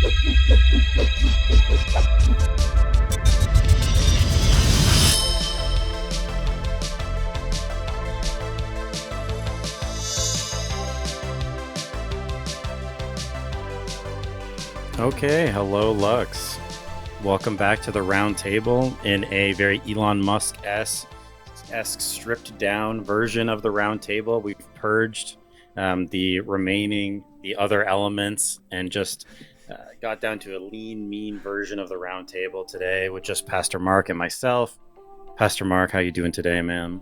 Okay, hello Lux. Welcome back to the Roundtable in a very Elon Musk-esque stripped down version of the Roundtable. We've purged the other elements and just got down to a lean, mean version of the Roundtable today with just Pastor Mark and myself. Pastor Mark, how you doing today, man?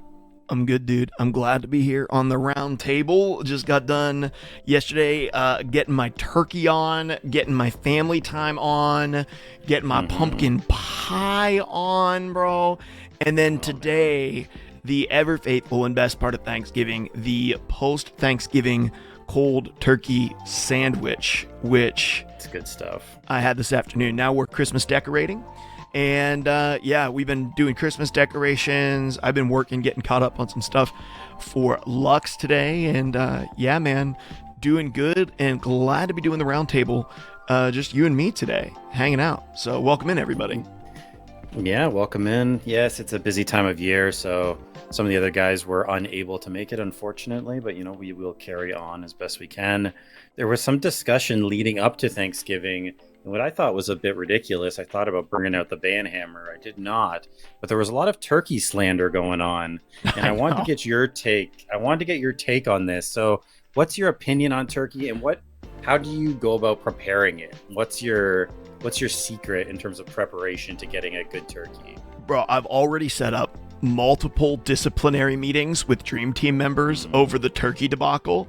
I'm good, dude. I'm glad to be here on the round table. Just got done yesterday getting my turkey on, getting my family time on, getting my pumpkin pie on, bro. And then today, the ever faithful and best part of Thanksgiving, the post-Thanksgiving cold turkey sandwich, which It's good stuff. I had this afternoon. Now we're Christmas decorating. And yeah, we've been doing Christmas decorations. I've been working, getting caught up on some stuff for Lux today. And yeah, man, doing good and glad to be doing the round table. Just you and me today, hanging out. So welcome in, everybody. Yeah, welcome in. Yes, it's a busy time of year, so some of the other guys were unable to make it, unfortunately, but we will carry on as best we can. There was some discussion leading up to Thanksgiving, and what I thought was a bit ridiculous. I thought about bringing out the band hammer. I did not, but there was a lot of turkey slander going on, and I wanted to get your take. I wanted to get your take on this. So, what's your opinion on turkey, and how do you go about preparing it? What's your secret in terms of preparation to getting a good turkey? Bro, I've already set up multiple disciplinary meetings with Dream Team members over the turkey debacle.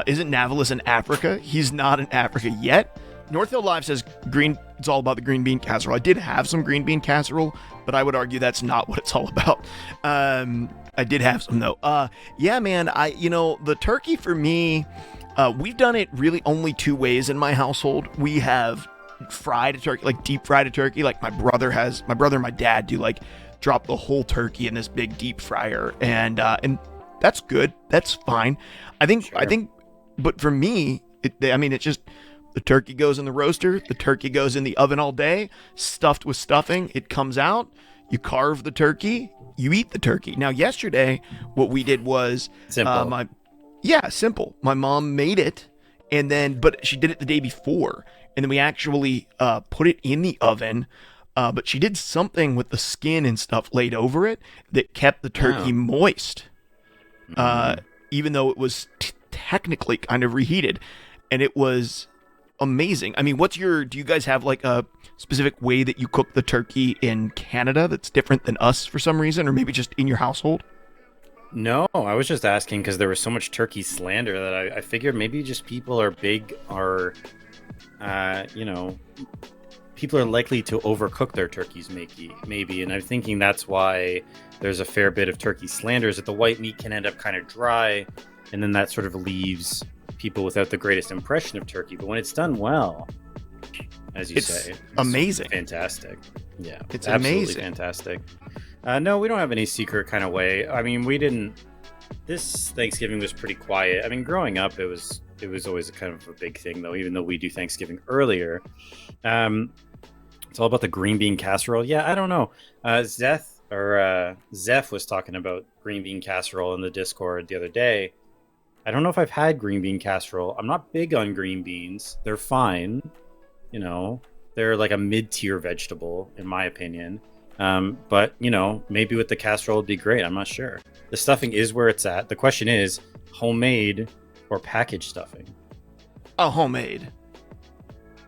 Isn't Navalis in Africa? He's not in Africa yet. North Hill Live says it's all about the green bean casserole. I did have some green bean casserole, but I would argue that's not what it's all about. I did have some though. Yeah, man, the turkey for me, we've done it really only two ways in my household. We have fried a turkey, like deep fried a turkey, like my brother and my dad do, like drop the whole turkey in this big deep fryer, and that's good. That's fine. I think, but for me, it's just the turkey goes in the roaster, the turkey goes in the oven all day, stuffed with stuffing. It comes out, you carve the turkey, you eat the turkey. Now, yesterday, what we did was simple. Simple. My mom made it, but she did it the day before. And then we actually put it in the oven, but she did something with the skin and stuff laid over it that kept the turkey moist, even though it was technically kind of reheated, and it was amazing. I mean, do you guys have like a specific way that you cook the turkey in Canada that's different than us for some reason, or maybe just in your household? No, I was just asking because there was so much turkey slander that I figured maybe just people are people are likely to overcook their turkeys, maybe, and I'm thinking that's why there's a fair bit of turkey slander, is that the white meat can end up kind of dry, and then that sort of leaves people without the greatest impression of turkey. But when it's done well, as you say, it's amazing, fantastic. Yeah, it's absolutely amazing, fantastic. No, we don't have any secret kind of way. I mean, we didn't. This Thanksgiving was pretty quiet. I mean, growing up, it was always kind of a big thing, though, even though we do Thanksgiving earlier. It's all about the green bean casserole. Yeah, I don't know. Zeph was talking about green bean casserole in the Discord the other day. I don't know if I've had green bean casserole. I'm not big on green beans. They're fine. They're like a mid-tier vegetable, in my opinion. But, maybe with the casserole it'd be great. I'm not sure. The stuffing is where it's at. The question is, homemade or packaged stuffing? Homemade.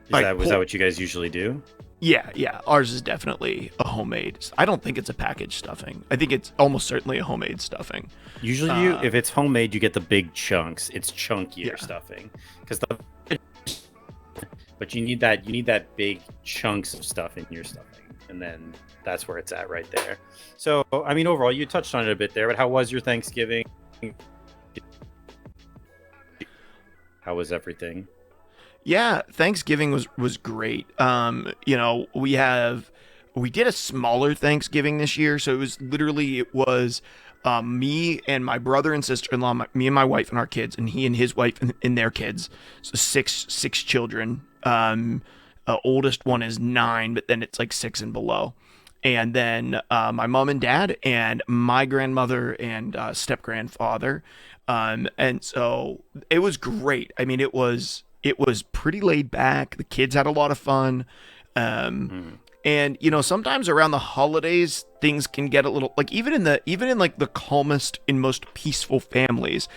Is that what you guys usually do? Yeah. Ours is definitely a homemade. I don't think it's a packaged stuffing. I think it's almost certainly a homemade stuffing. Usually, if it's homemade, you get the big chunks. It's chunkier stuffing, but you need that big chunks of stuff in your stuffing, and then that's where it's at right there. So, I mean, overall, you touched on it a bit there, but how was your Thanksgiving? How was everything? Yeah, Thanksgiving was great. We did a smaller Thanksgiving this year, so it was me and my brother and sister-in-law, me and my wife and our kids, and he and his wife and their kids. So six children. Oldest one is 9, but then it's like 6 and below. And then my mom and dad and my grandmother and step grandfather. And so it was great. I mean, it was pretty laid back. The kids had a lot of fun. Um, Mm. and sometimes around the holidays things can get a little like even in like the calmest and most peaceful families,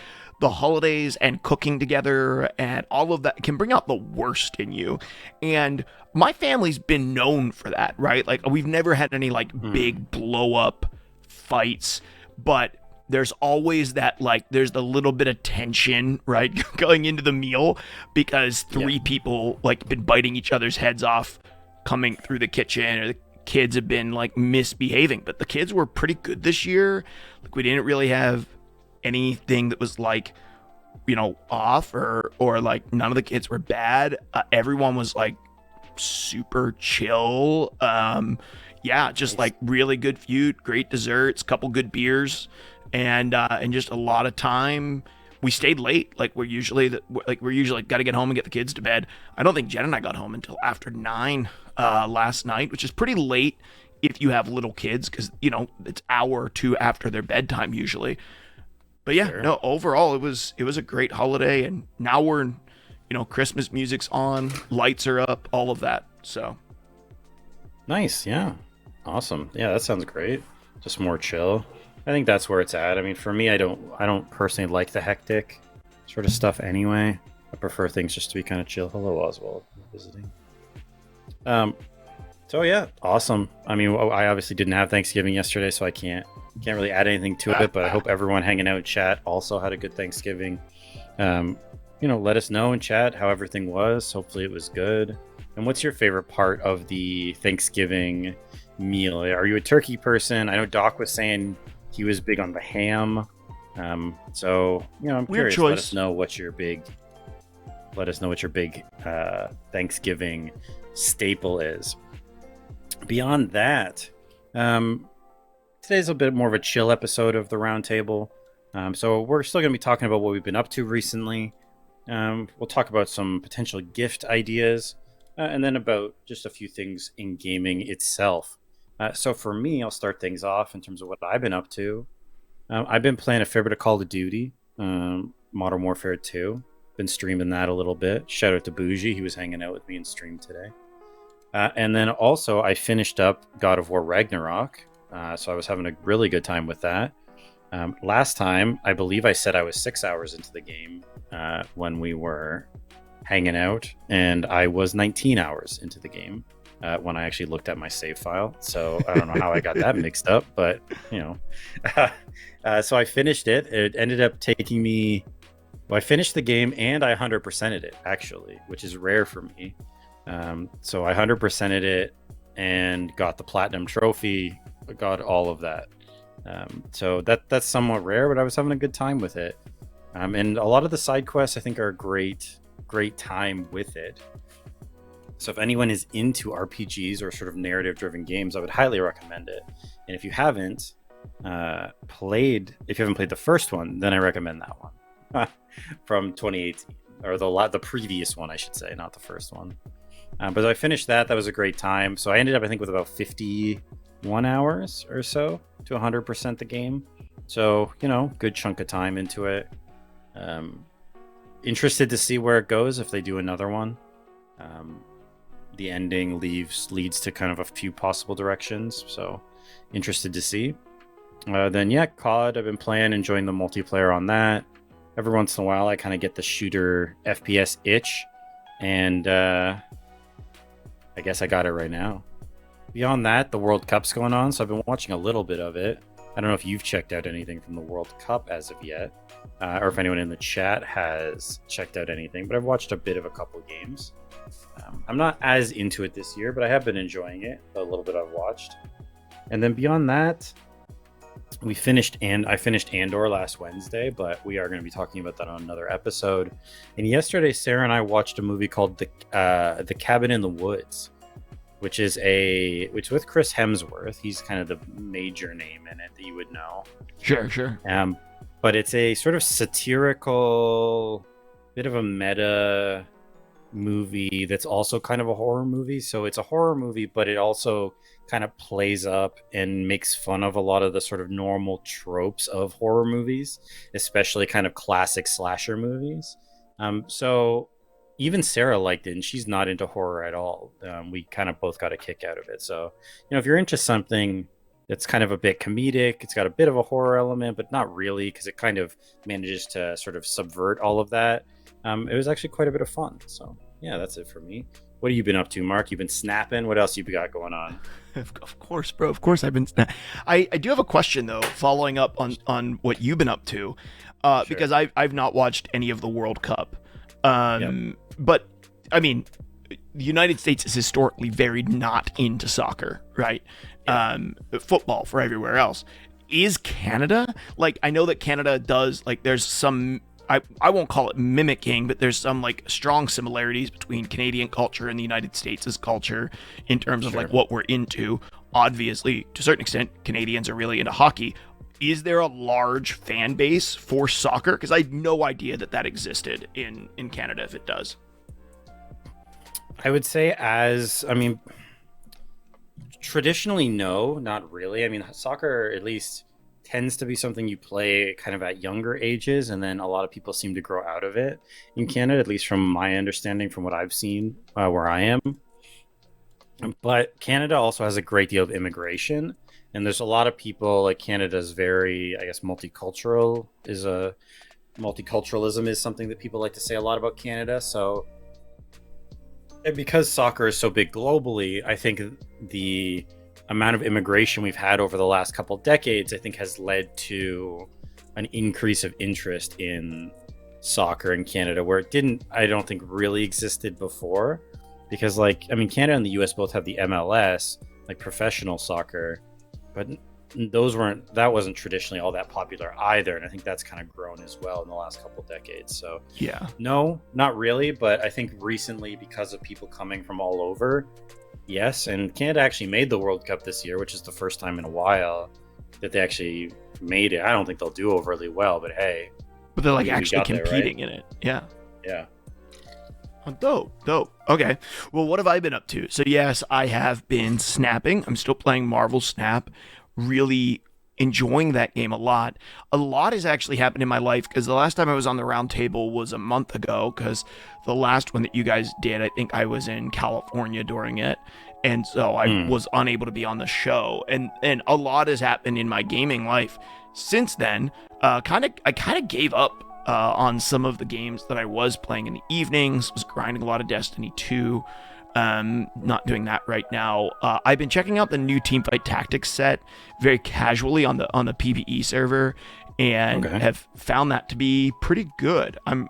the holidays and cooking together and all of that can bring out the worst in you. And my family's been known for that, right? Like we've never had any like Mm. big blow up fights, but there's always that like there's the little bit of tension, right, going into the meal because Yeah. three people like been biting each other's heads off coming through the kitchen, or the kids have been like misbehaving. But the kids were pretty good this year. Like we didn't really have anything that was like off, or like none of the kids were bad. Everyone was like super chill. Yeah, just Nice. like really good food, great desserts, couple good beers, and just a lot of time. We stayed late, like we're usually got to get home and get the kids to bed. I don't think Jen and I got home until after 9 last night, which is pretty late if you have little kids, because it's hour or two after their bedtime usually. But yeah, Sure. no, overall it was a great holiday, and now we're in, Christmas music's on, lights are up, all of that. So Nice. Yeah. Awesome. Yeah, that sounds great. Just more chill. I think that's where it's at. I mean, for me, I don't personally like the hectic sort of stuff anyway. I prefer things just to be kind of chill. Hello, Oswald, visiting. Um, so yeah, awesome. I mean, I obviously didn't have Thanksgiving yesterday, so I can't really add anything to it. But I hope everyone hanging out in chat also had a good Thanksgiving. Let us know in chat how everything was. Hopefully, it was good. And what's your favorite part of the Thanksgiving meal? Are you a turkey person? I know Doc was saying he was big on the ham. So I'm weird curious. Let us choice. know what your big Thanksgiving staple is. Beyond that, today's a bit more of a chill episode of the Roundtable. So we're still going to be talking about what we've been up to recently. We'll talk about some potential gift ideas, and then about just a few things in gaming itself. So for me, I'll start things off in terms of what I've been up to. I've been playing a fair bit of Call of Duty, Modern Warfare 2. Been streaming that a little bit. Shout out to Bougie. He was hanging out with me in stream today. And then also, I finished up God of War Ragnarok. So I was having a really good time with that. Last time, I believe I said I was 6 hours into the game when we were hanging out, and I was 19 hours into the game when I actually looked at my save file. So I don't know how I got that mixed up, but so I finished it. It ended up taking me. Well, I finished the game and I 100%ed it actually, which is rare for me. So I 100%ed it and got the platinum trophy, got all of that. So that's somewhat rare, but I was having a good time with it. And a lot of the side quests I think are great time with it. So if anyone is into RPGs or sort of narrative driven games, I would highly recommend it. And if you haven't played the first one, then I recommend that one from 2018, or the previous one, I should say, not the first one. But I finished that. That was a great time. So I ended up, I think, with about 51 hours or so to 100% the game. So, good chunk of time into it. Interested to see where it goes if they do another one. The ending leads to kind of a few possible directions. So, interested to see. Then, yeah, COD, I've been playing, enjoying the multiplayer on that. Every once in a while, I kind of get the shooter FPS itch. And I guess I got it right now. Beyond that, the World Cup's going on, so I've been watching a little bit of it. I don't know if you've checked out anything from the World Cup as of yet, or if anyone in the chat has checked out anything, but I've watched a bit of a couple games. I'm not as into it this year, but I have been enjoying it, a little bit I've watched. And then beyond that, I finished Andor last Wednesday, but we are going to be talking about that on another episode. And yesterday, Sarah and I watched a movie called The Cabin in the Woods, which is with Chris Hemsworth. He's kind of the major name in it that you would know. Sure. But it's a sort of satirical, bit of a meta movie that's also kind of a horror movie. So it's a horror movie, but it also kind of plays up and makes fun of a lot of the sort of normal tropes of horror movies, especially kind of classic slasher movies. So even Sarah liked it, and she's not into horror at all. We kind of both got a kick out of it. So, if you're into something that's kind of a bit comedic, it's got a bit of a horror element, but not really, because it kind of manages to sort of subvert all of that. It was actually quite a bit of fun. So, yeah, that's it for me. What have you been up to, Mark? You've been snapping. What else you got going on? Of course, bro. Of course, I've been. I do have a question though, following up on what you've been up to, Sure. because I've not watched any of the World Cup. Yep. But I mean, the United States is historically very not into soccer, right? Yeah. Football for everywhere else. Is Canada, like, I know that Canada does, like, there's some, I won't call it mimicking, but there's some like strong similarities between Canadian culture and the United States' culture in terms of Sure. like what we're into. Obviously, to a certain extent, Canadians are really into hockey. Is there a large fan base for soccer? Because I had no idea that existed in Canada, if it does. I would say, traditionally, no, not really. I mean, soccer at least tends to be something you play kind of at younger ages, and then a lot of people seem to grow out of it in Canada, at least from my understanding, from what I've seen where I am. But Canada also has a great deal of immigration, and there's a lot of people. Like, Canada's very, I guess, multiculturalism is something that people like to say a lot about Canada. So, and because soccer is so big globally, I think the amount of immigration we've had over the last couple decades, I think, has led to an increase of interest in soccer in Canada, where it didn't, I don't think, really existed before. Because, like, I mean, Canada and the US both have the MLS, like professional soccer, but that wasn't traditionally all that popular either. And I think that's kind of grown as well in the last couple decades. So, Yeah. no, not really. But I think recently, because of people coming from all over, yes. And Canada actually made the World Cup this year, which is the first time in a while that they actually made it. I don't think they'll do overly well, but hey. But they're like we actually got there, competing right? in it. Yeah. Yeah. Oh, dope. Okay. Well, what have I been up to? So, yes, I have been snapping. I'm still playing Marvel Snap. Really enjoying that game a lot. A lot has actually happened in my life, because the last time I was on the Roundtable was a month ago, because the last one that you guys did, I think I was in California during it. And so I was unable to be on the show. And a lot has happened in my gaming life since then. I kind of gave up on some of the games that I was playing in the evenings. Was grinding a lot of Destiny 2. Not doing that right now. I've been checking out the new Teamfight Tactics set very casually on the PvE server, and have found that to be pretty good. I'm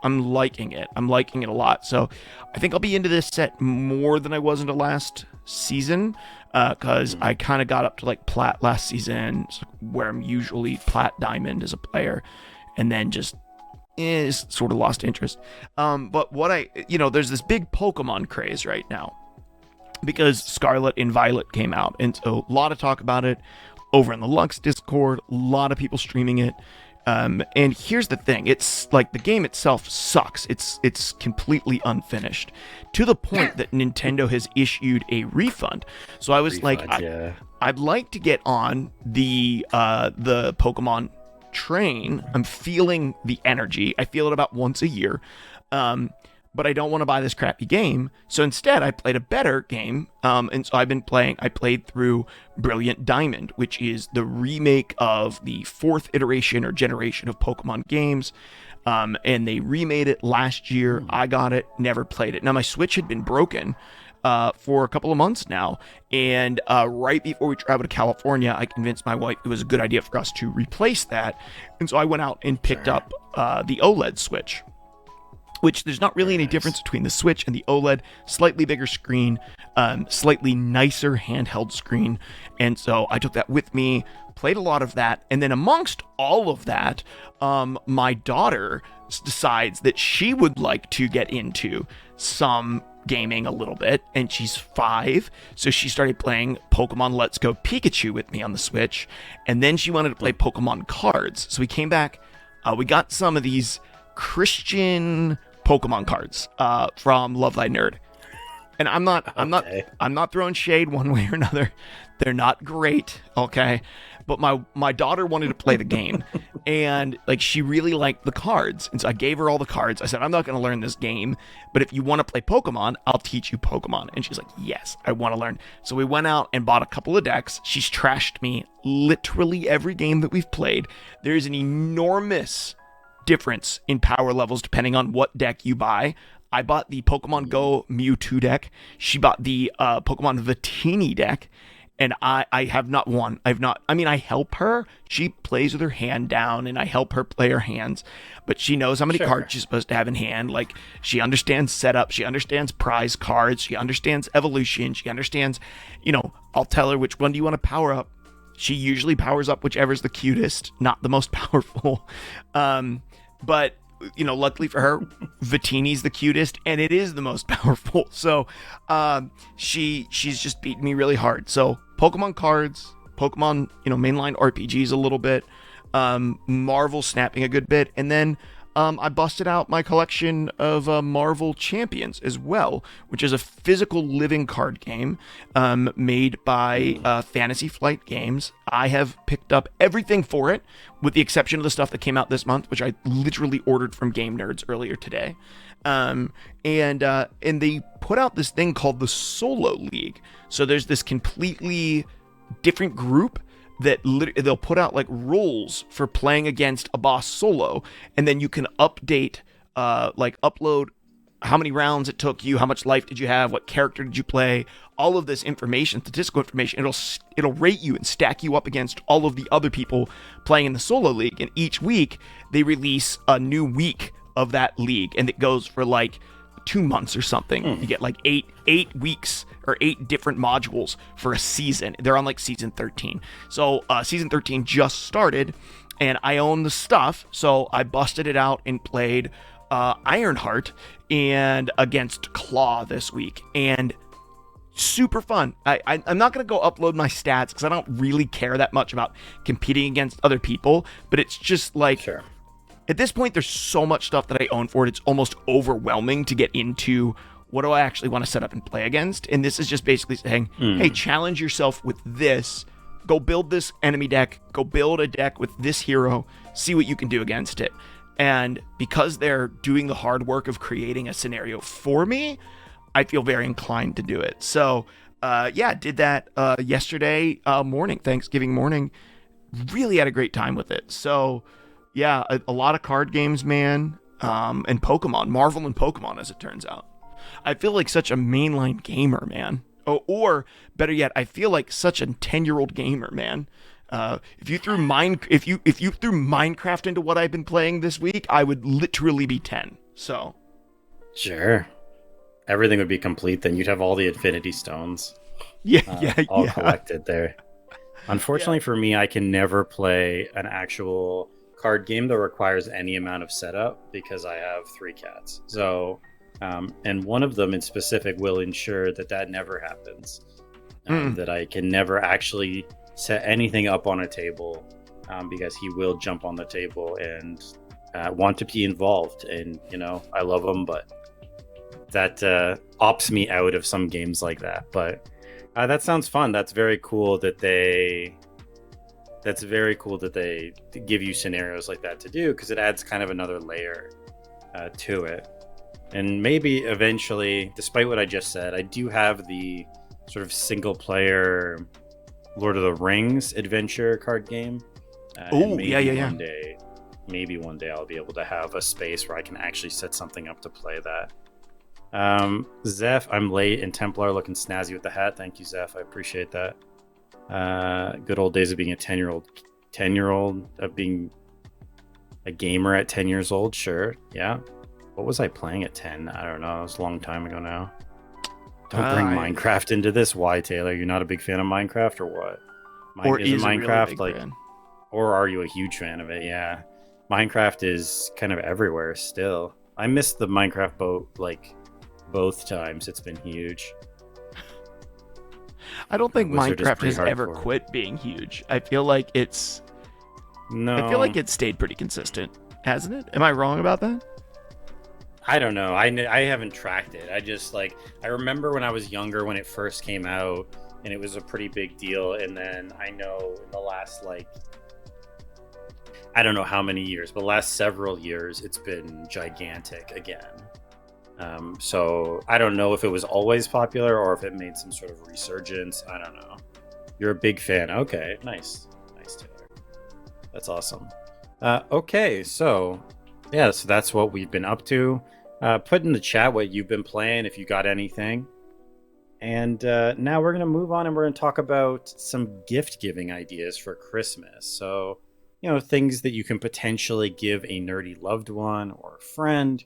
liking it. I'm liking it a lot. So I think I'll be into this set more than I was into last season, because I kind of got up to like plat last season, where I'm usually plat diamond as a player, and then just sort of lost interest. But there's this big Pokemon craze right now, because Scarlet and Violet came out, and so a lot of talk about it over in the Lux Discord, a lot of people streaming it. And here's the thing, it's like the game itself sucks. It's completely unfinished, to the point that Nintendo has issued a refund. So I was I'd like to get on the Pokemon train. I'm feeling the energy. I feel it about once a year. But I don't want to buy this crappy game. So instead, I played a better game. And so I played through Brilliant Diamond, which is the remake of the fourth iteration or generation of Pokemon games. And they remade it last year. I got it, never played it. Now, my Switch had been broken for a couple of months now. And right before we traveled to California, I convinced my wife it was a good idea for us to replace that. And so I went out and picked up the OLED Switch, which there's not really any difference between the Switch and the OLED. Slightly bigger screen, slightly nicer handheld screen. And so I took that with me, played a lot of that. And then amongst all of that, my daughter decides that she would like to get into some gaming a little bit, and she's 5, so she started playing Pokemon Let's Go Pikachu with me on the Switch, and then she wanted to play Pokemon cards. So we came back, we got some of these Christian Pokemon cards from Love Thy Nerd. And I'm not throwing shade one way or another. They're not great, okay? But my daughter wanted to play the game, and like she really liked the cards, and so I gave her all the cards. I said, I'm not going to learn this game, but if you want to play Pokemon, I'll teach you Pokemon. And she's like, yes, I want to learn. So we went out and bought a couple of decks. She's trashed me literally every game that we've played. There's an enormous difference in power levels depending on what deck you buy. I bought the Pokemon Go Mewtwo deck. She bought the Pokemon Victini deck. And I have not won. I help her. She plays with her hand down, and I help her play her hands. But she knows how many cards she's supposed to have in hand. Like, she understands setup. She understands prize cards. She understands evolution. She understands, I'll tell her which one do you want to power up. She usually powers up whichever's the cutest, not the most powerful. But luckily for her, Victini's the cutest, and it is the most powerful. So she's just beating me really hard. So Pokemon cards, Pokemon, mainline RPGs a little bit, Marvel snapping a good bit, and then I busted out my collection of Marvel Champions as well, which is a physical living card game made by Fantasy Flight Games. I have picked up everything for it, with the exception of the stuff that came out this month, which I literally ordered from Game Nerds earlier today. And they put out this thing called the Solo League. So there's this completely different group that they'll put out like rules for playing against a boss solo, and then you can update, upload how many rounds it took you, how much life did you have, what character did you play, all of this information, statistical information. It'll rate you and stack you up against all of the other people playing in the solo league. And each week they release a new week of that league, and it goes for like 2 months or something. You get like eight weeks or 8 different modules for a season. They're on like season 13. So season 13 just started, and I own the stuff, so I busted it out and played Ironheart and against Claw this week, and super fun. I'm not going to go upload my stats because I don't really care that much about competing against other people, but it's just like... Sure. At this point, there's so much stuff that I own for it, it's almost overwhelming to get into what do I actually want to set up and play against. And this is just basically saying, hey, challenge yourself with this. Go build this enemy deck. Go build a deck with this hero. See what you can do against it. And because they're doing the hard work of creating a scenario for me, I feel very inclined to do it. So, did that yesterday morning, Thanksgiving morning. Really had a great time with it. So... yeah, a lot of card games, man, and Pokemon, Marvel and Pokemon, as it turns out. I feel like such a mainline gamer, man. Or better yet, I feel like such a 10-year-old gamer, man. If you threw Minecraft into what I've been playing this week, I would literally be 10. So, sure, everything would be complete. Then you'd have all the Infinity Stones. All collected there. Unfortunately for me, I can never play an actual card game that requires any amount of setup because I have 3 cats. So, and one of them in specific will ensure that never happens. That I can never actually set anything up on a table because he will jump on the table and want to be involved. And, I love him, but that opts me out of some games like that. But that sounds fun. That's very cool that they give you scenarios like that to do, because it adds kind of another layer to it. And maybe eventually, despite what I just said, I do have the sort of single player Lord of the Rings adventure card game. Maybe one day I'll be able to have a space where I can actually set something up to play that. Zeph, I'm late, and Templar looking snazzy with the hat. Thank you, Zeph. I appreciate that. Good old days of being a 10-year-old, of being a gamer at 10 years old. Sure. Yeah. What was I playing at 10? I don't know. It was a long time ago now. Don't bring Minecraft into this. Why, Taylor? You're not a big fan of Minecraft, or what? Or is Minecraft really fan? Or are you a huge fan of it? Yeah. Minecraft is kind of everywhere still. I missed the Minecraft boat both times. It's been huge. I don't think Minecraft has ever quit being huge. I feel like it's stayed pretty consistent, hasn't it? Am I wrong about that? I don't know. I haven't tracked it. I just like I remember when I was younger when it first came out, and it was a pretty big deal. And then I know in the last like I don't know how many years, but last several years it's been gigantic again. So I don't know if it was always popular or if it made some sort of resurgence. I don't know. You're a big fan. Okay, nice, nice, Taylor. That's awesome. Okay, so yeah, so that's what we've been up to. Put in the chat what you've been playing if you got anything. And now we're going to move on and we're going to talk about some gift giving ideas for Christmas. So, things that you can potentially give a nerdy loved one or a friend.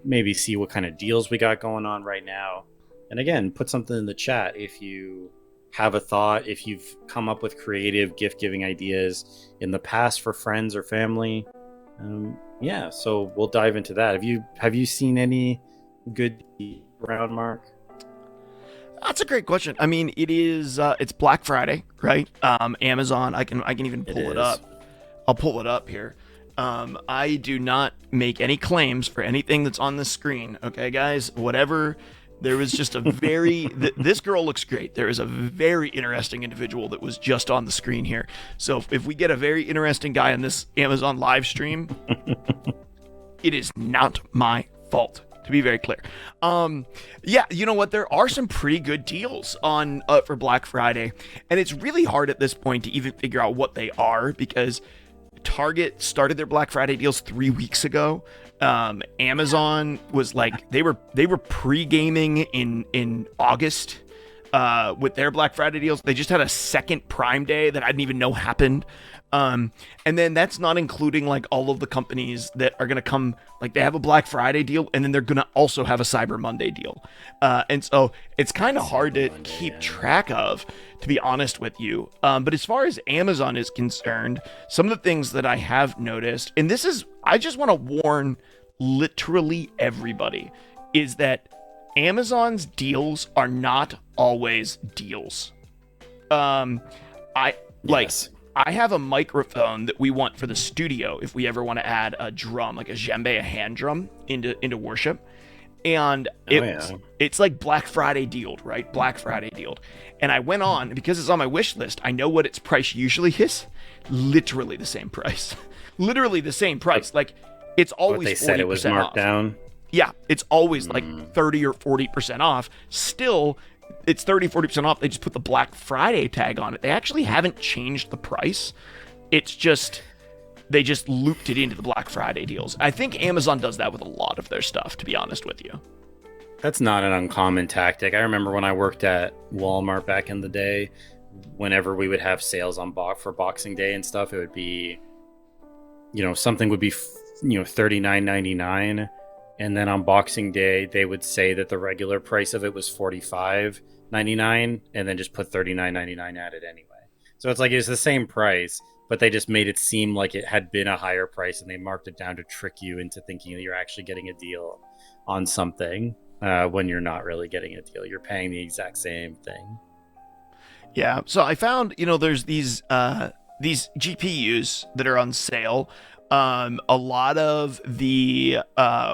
Maybe see what kind of deals we got going on right now. And again, put something in the chat if you have a thought, if you've come up with creative gift giving ideas in the past for friends or family. Yeah, so we'll dive into that. Have you seen any good around, Mark? That's a great question. I mean, it's Black Friday, right? Amazon. I can even pull it up. I'll pull it up here. I do not make any claims for anything that's on the screen. Okay, guys. Whatever. There was just a very. This girl looks great. There is a very interesting individual that was just on the screen here. So if we get a very interesting guy on this Amazon live stream, it is not my fault. To be very clear. Yeah, you know what? There are some pretty good deals on for Black Friday, and it's really hard at this point to even figure out what they are because Target started their Black Friday deals 3 weeks ago. Amazon was like they were pre-gaming in August with their Black Friday deals. They just had a second Prime Day that I didn't even know happened. And then that's not including like all of the companies that are going to come, like they have a Black Friday deal and then they're going to also have a Cyber Monday deal. And so it's kind of hard to keep track of, to be honest with you. But as far as Amazon is concerned, some of the things that I have noticed, and I just want to warn literally everybody, is that Amazon's deals are not always deals. Yes. I have a microphone that we want for the studio if we ever want to add a drum, like a djembe, a hand drum, into worship. And it's like Black Friday dealed, right? Black Friday dealed. And I went on, because it's on my wish list, I know what its price usually is. Literally the same price. Literally the same price. Like, it's always 40% they said it was marked off. Down? Yeah, it's always like 30 or 40% off. Still, it's 30, 40% off. They just put the Black Friday tag on it. They actually haven't changed the price. It's just, they just looped it into the Black Friday deals. I think Amazon does that with a lot of their stuff, to be honest with you. That's not an uncommon tactic. I remember when I worked at Walmart back in the day, whenever we would have sales on for Boxing Day and stuff, it would be, something would be, $39.99. And then on Boxing Day, they would say that the regular price of it was $45.99, and then just put $39.99 at it anyway. So it's like it's the same price, but they just made it seem like it had been a higher price, and they marked it down to trick you into thinking that you're actually getting a deal on something when you're not really getting a deal. You're paying the exact same thing. Yeah. So I found, there's these GPUs that are on sale. A lot of the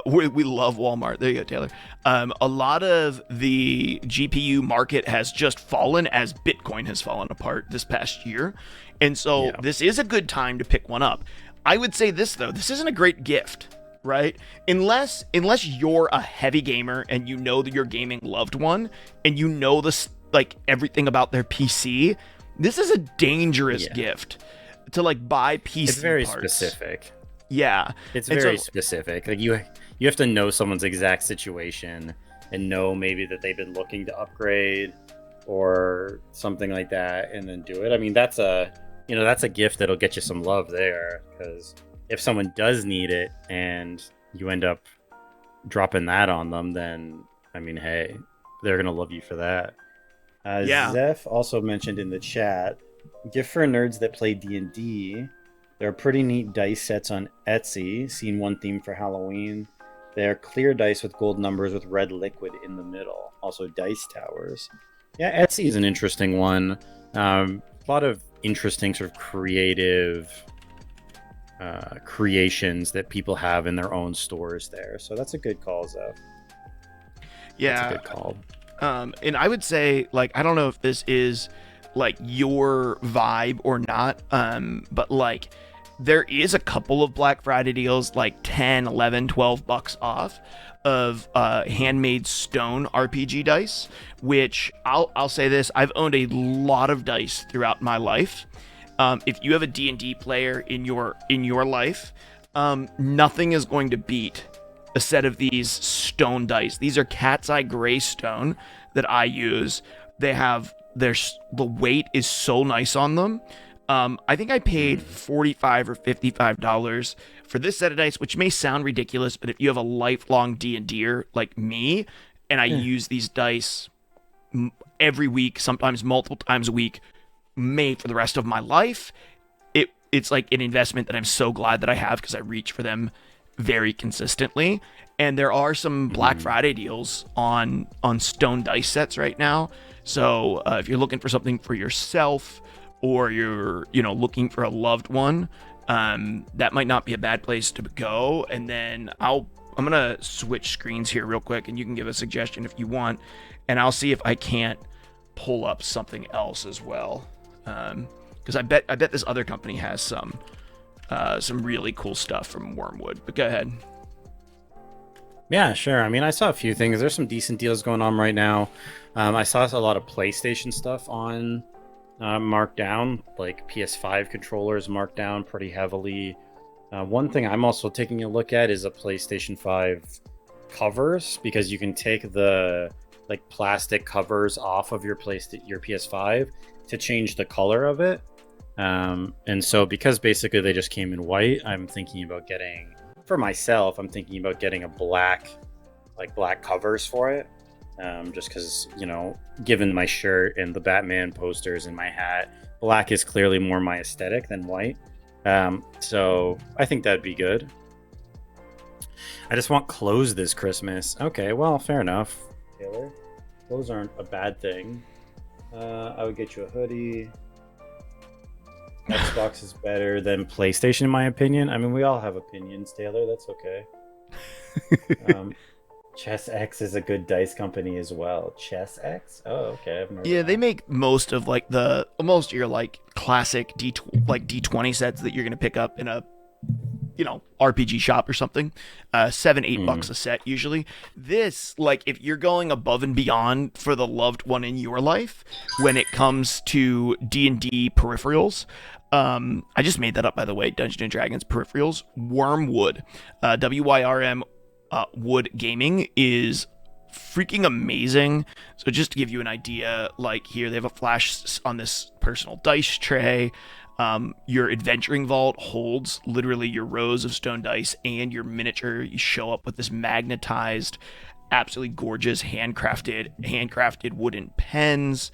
we love Walmart. There you go, Taylor. A lot of the GPU market has just fallen as Bitcoin has fallen apart this past year, and so This is a good time to pick one up. I would say this though, this isn't a great gift, right? Unless you're a heavy gamer and you know that your gaming loved one and you know this like everything about their PC. This is a dangerous gift. To like buy PC It's very parts. Specific. Yeah. It's very specific. Like you have to know someone's exact situation and know maybe that they've been looking to upgrade or something like that and then do it. I mean, that's a gift that'll get you some love there, because if someone does need it and you end up dropping that on them, then I mean, hey, they're going to love you for that. Zeph also mentioned in the chat, gift for nerds that play D&D. There are pretty neat dice sets on Etsy. Seen one theme for Halloween. They are clear dice with gold numbers with red liquid in the middle. Also dice towers. Yeah, Etsy is an interesting one. A lot of interesting sort of creative creations that people have in their own stores there. So that's a good call, Zeph. That's a Yeah. good call. And I would say, like, I don't know if this is like your vibe or not, but like there is a couple of Black Friday deals, like 10, 11, 12 bucks off of handmade stone RPG dice, which I'll say this, I've owned a lot of dice throughout my life. If you have a D&D player in your life, nothing is going to beat a set of these stone dice. These are cat's eye gray stone that I use. They have the weight is so nice on them. I think I paid $45 or $55 for this set of dice, which may sound ridiculous, but if you have a lifelong D&D'er like me, and I use these dice every week, sometimes multiple times a week, made for the rest of my life, it's like an investment that I'm so glad that I have, because I reach for them very consistently. And there are some Black Friday deals on stone dice sets right now. So if you're looking for something for yourself, or you're looking for a loved one, that might not be a bad place to go. And then I'm gonna switch screens here real quick, and you can give a suggestion if you want, and I'll see if I can't pull up something else as well, because I bet this other company has some really cool stuff from Wormwood. But go ahead. Yeah, sure. I mean, I saw a few things. There's some decent deals going on right now. I saw a lot of PlayStation stuff on marked down, like PS5 controllers marked down pretty heavily. One thing I'm also taking a look at is a PlayStation 5 covers, because you can take the like plastic covers off of your PS5 to change the color of it. And so because basically they just came in white, I'm thinking about getting, for myself, I'm thinking about getting a black covers for it. Just because, given my shirt and the Batman posters and my hat, black is clearly more my aesthetic than white. So I think that'd be good. I just want clothes this Christmas. Okay, well, fair enough, Taylor. Clothes aren't a bad thing. I would get you a hoodie. Xbox is better than PlayStation, in my opinion. I mean, we all have opinions, Taylor. That's okay. Chess X is a good dice company as well. Chess X? Oh, okay. Yeah, they make most of like most of your like classic D20 sets that you're gonna pick up in a RPG shop or something. $7-8 a set usually. This, like, if you're going above and beyond for the loved one in your life when it comes to D&D peripherals. I just made that up, by the way. Dungeons and Dragons peripherals. Wormwood, WYRM Wood Gaming is freaking amazing. So just to give you an idea, like here they have a flash on this personal dice tray. Your adventuring vault holds literally your rows of stone dice and your miniature. You show up with this magnetized, absolutely gorgeous handcrafted wooden pens,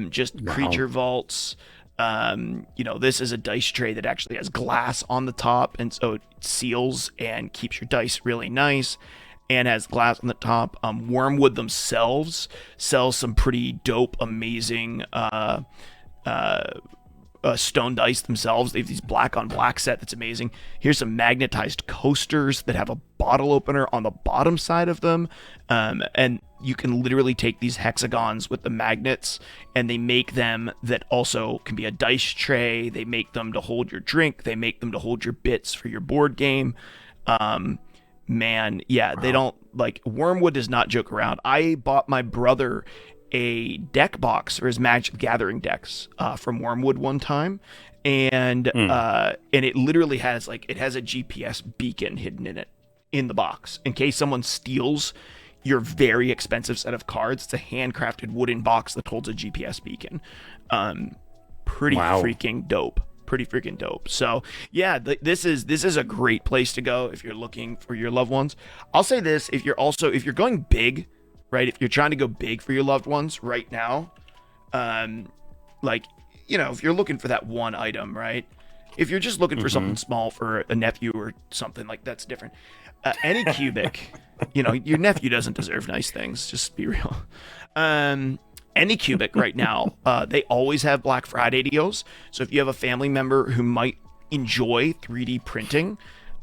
just creature vaults. This is a dice tray that actually has glass on the top, and so it seals and keeps your dice really nice, and has glass on the top. Wormwood themselves sells some pretty dope, amazing stone dice themselves. They have these black on black set that's amazing. Here's some magnetized coasters that have a bottle opener on the bottom side of them, and you can literally take these hexagons with the magnets, and they make them that also can be a dice tray. They make them to hold your drink. They make them to hold your bits for your board game. They don't, like, Wormwood does not joke around. I bought my brother a deck box for his Magic the Gathering decks from Wormwood one time, and it literally has a GPS beacon hidden in it in the box in case someone steals your very expensive set of cards. It's a handcrafted wooden box that holds a GPS beacon. Pretty freaking dope. So yeah, this is a great place to go if you're looking for your loved ones. I'll say this: if you're going big, right? If you're trying to go big for your loved ones right now, if you're looking for that one item, right? If you're just looking for something small for a nephew or something, like, that's different. Any cubic, your nephew doesn't deserve nice things. Just be real. Any cubic right now, they always have Black Friday deals. So if you have a family member who might, enjoy 3D printing,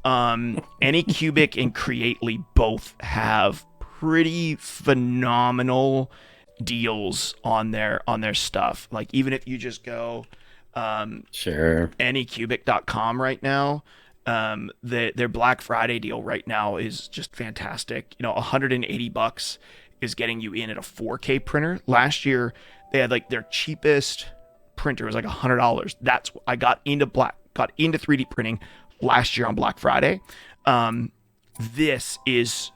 Anycubic and Creately both have pretty phenomenal deals on their stuff. Like even if you just go Sure. anycubic.com right now, their Black Friday deal right now is just fantastic. $180 is getting you in at a 4K printer. Last year they had like their cheapest printer was like $100. That's I got into 3D printing last year on Black Friday. This is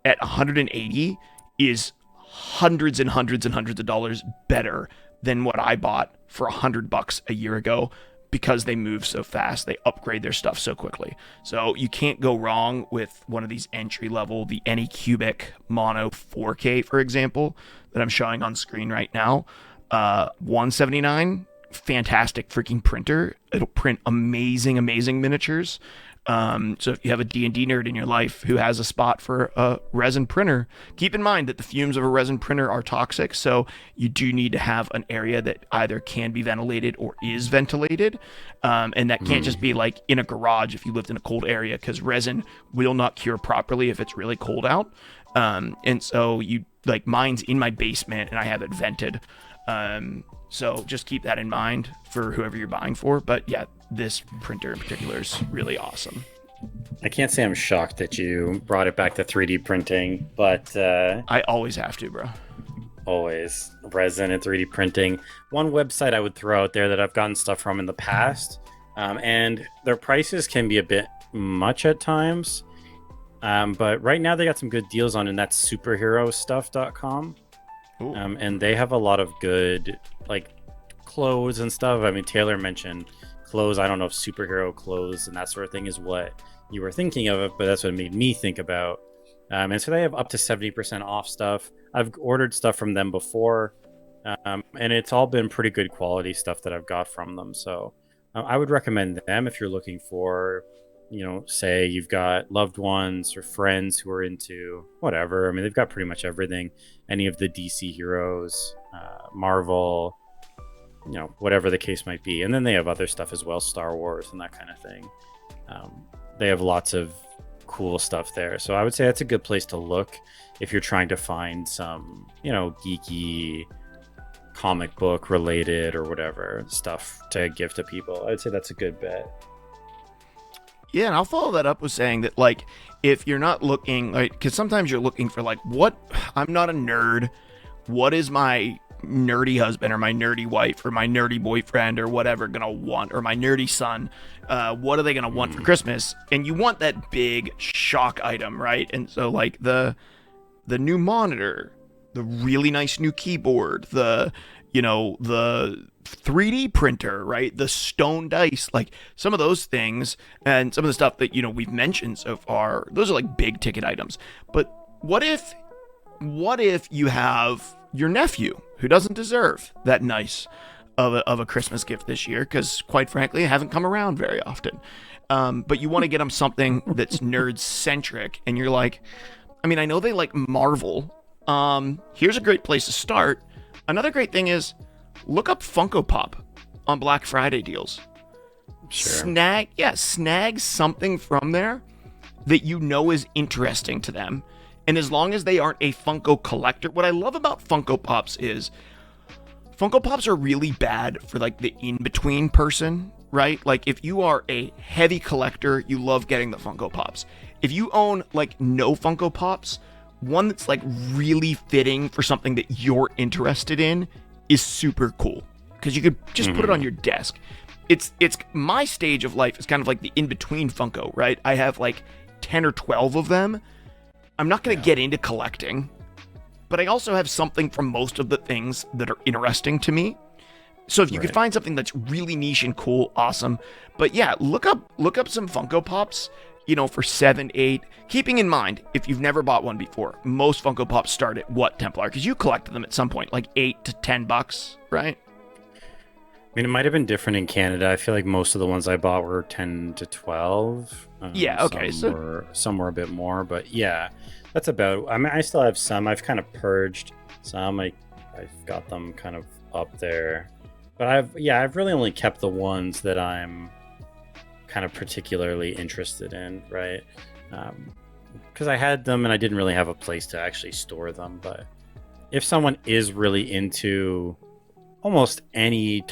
at 180 is hundreds and hundreds and hundreds of dollars better than what I bought for $100 a year ago, because they move so fast, they upgrade their stuff so quickly. So you can't go wrong with one of these entry level, the Anycubic Mono 4K, for example, that I'm showing on screen right now. $179, fantastic freaking printer. It'll print amazing miniatures. So if you have a D&D nerd in your life who has a spot for a resin printer, keep in mind that the fumes of a resin printer are toxic. So you do need to have an area that either can be ventilated or is ventilated. And that can't just be like in a garage if you lived in a cold area, because resin will not cure properly if it's really cold out. And so mine's in my basement and I have it vented. So just keep that in mind for whoever you're buying for. But yeah, this printer in particular is really awesome. I can't say I'm shocked that you brought it back to 3D printing, but I always have to, bro. Always. Resin and 3D printing. One website I would throw out there that I've gotten stuff from in the past, and their prices can be a bit much at times, but right now they got some good deals on, and that's superherostuff.com. And they have a lot of good like clothes and stuff. I mean, Taylor mentioned clothes. I don't know if superhero clothes and that sort of thing is what you were thinking of, but that's what it made me think about. And so they have up to 70% off stuff. I've ordered stuff from them before, and it's all been pretty good quality stuff that I've got from them. So I would recommend them if you're looking for, say you've got loved ones or friends who are into whatever. I mean, they've got pretty much everything. Any of the DC heroes, Marvel, whatever the case might be. And then they have other stuff as well, Star Wars and that kind of thing. They have lots of cool stuff there. So I would say that's a good place to look if you're trying to find some, geeky comic book related or whatever stuff to give to people. I'd say that's a good bet. Yeah, and I'll follow that up with saying that, like, if you're not looking, like, because sometimes you're looking for, like, I'm not a nerd. What is my nerdy husband or my nerdy wife or my nerdy boyfriend or whatever gonna want, or my nerdy son? What are they gonna want for Christmas? And you want that big shock item, right? And so, like, the new monitor, the really nice new keyboard, the 3D printer, right? The stone dice, like some of those things, and some of the stuff that we've mentioned so far, those are like big ticket items. But what if you have your nephew who doesn't deserve that nice of a Christmas gift this year, because quite frankly it hasn't come around very often, but you want to get him something that's nerd centric, and you're like, I mean, I know they like Marvel. Here's a great place to start. Another great thing is look up Funko Pop on Black Friday deals. Sure. Snag something from there that is interesting to them. And as long as they aren't a Funko collector, what I love about Funko Pops is Funko Pops are really bad for like the in-between person, right? Like if you are a heavy collector, you love getting the Funko Pops. If you own like no Funko Pops, one that's like really fitting for something that you're interested in is super cool, because you could just put it on your desk. It's my stage of life is kind of like the in-between Funko, right? I have like 10 or 12 of them. I'm not going to get into collecting, but I also have something from most of the things that are interesting to me. So if you could find something that's really niche and cool, awesome. But yeah, look up some Funko Pops, for 7, 8. Keeping in mind, if you've never bought one before, most Funko Pops start at what, Templar? Because you collected them at some point, like $8 to $10, right? I mean, it might have been different in Canada. I feel like most of the ones I bought were 10 to 12. Yeah, okay. Some were a bit more, but yeah, that's about. I mean, I still have some. I've kind of purged some. I've got them kind of up there, but I've really only kept the ones that I'm kind of particularly interested in, right? Because I had them and I didn't really have a place to actually store them. But if someone is really into almost any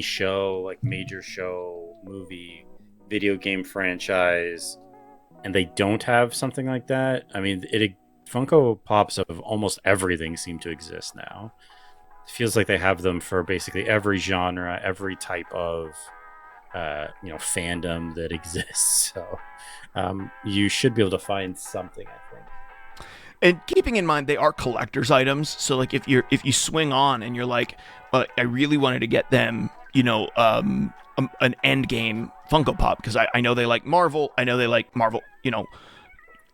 show, like major show, movie, video game franchise, and they don't have something like that, I mean, Funko Pops of almost everything seem to exist now. It feels like they have them for basically every genre, every type of fandom that exists. So you should be able to find something, I think. And keeping in mind they are collector's items, so like if you swing on and you're like, I really wanted to get them, an Endgame Funko Pop because I know they like Marvel,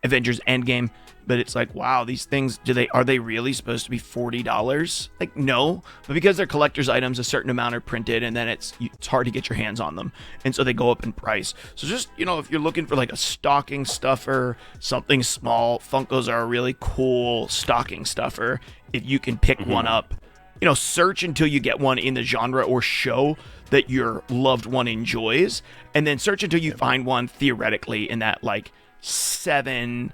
Avengers Endgame, but it's like, wow, these things, are they really supposed to be $40? Like, no, but because they're collector's items, a certain amount are printed, and then it's hard to get your hands on them, and so they go up in price. So just, if you're looking for like a stocking stuffer, something small, Funkos are a really cool stocking stuffer. If you can pick one up, search until you get one in the genre or show that your loved one enjoys, and then search until you find one theoretically in that like $7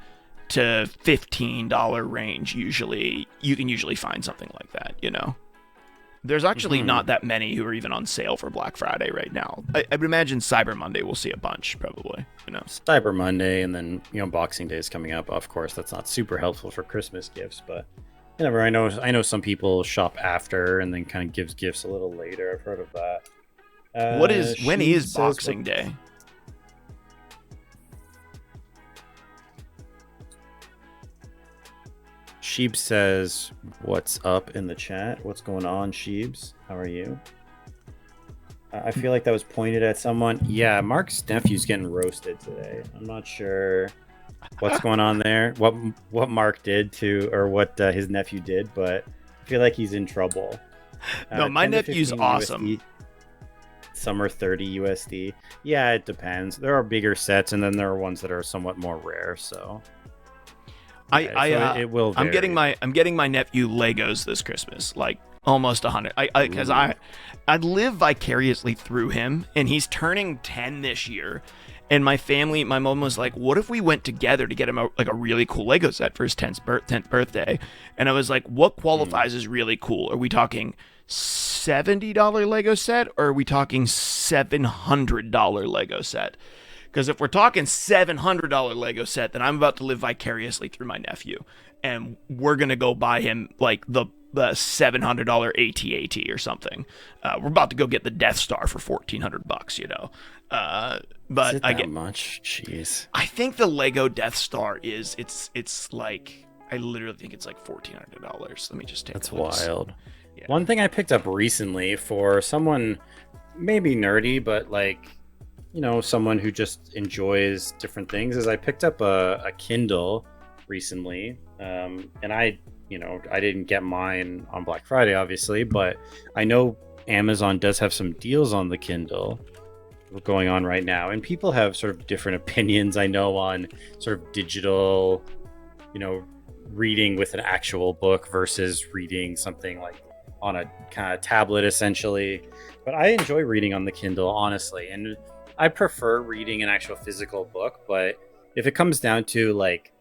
to $15 range. Usually you can find something like that. There's actually not that many who are even on sale for Black Friday right now. I would imagine Cyber Monday we'll see a bunch, probably. Cyber Monday, and then Boxing Day is coming up. Of course, that's not super helpful for Christmas gifts, but I know some people shop after and then kind of gives gifts a little later. I've heard of that. When is Boxing Day? Sheeb says, "What's up in the chat? What's going on, Sheebs? How are you?" I feel like that was pointed at someone. Yeah, Mark's nephew's getting roasted today. I'm not sure what's going on there, what Mark did to, or what his nephew did, but I feel like he's in trouble. No, my nephew's awesome. USD, some are 30 USD. Yeah, it depends. There are bigger sets, and then there are ones that are somewhat more rare. So. It will vary. I'm getting my nephew Legos this Christmas, like almost 100. Because I live vicariously through him, and he's turning 10 this year. And my mom was like, "What if we went together to get him a really cool Lego set for his 10th birthday?" And I was like, "What qualifies as really cool? Are we talking $70 Lego set, or are we talking $700 Lego set?" Because if we're talking $700 Lego set, then I'm about to live vicariously through my nephew, and we're gonna go buy him like the $700 AT-AT or something. We're about to go get the Death Star for $1,400, But is it that much? Jeez. I think the Lego Death Star it's like, I literally think it's like $1,400. Let me just take. That's wild. Yeah. One thing I picked up recently for someone maybe nerdy, but like, someone who just enjoys different things, is I picked up a Kindle recently, and I didn't get mine on Black Friday, obviously, but I know Amazon does have some deals on the Kindle going on right now, and people have sort of different opinions, I know, on sort of digital, reading with an actual book versus reading something like on a kind of tablet, essentially. But I enjoy reading on the Kindle, honestly, and I prefer reading an actual physical book. But if it comes down to like,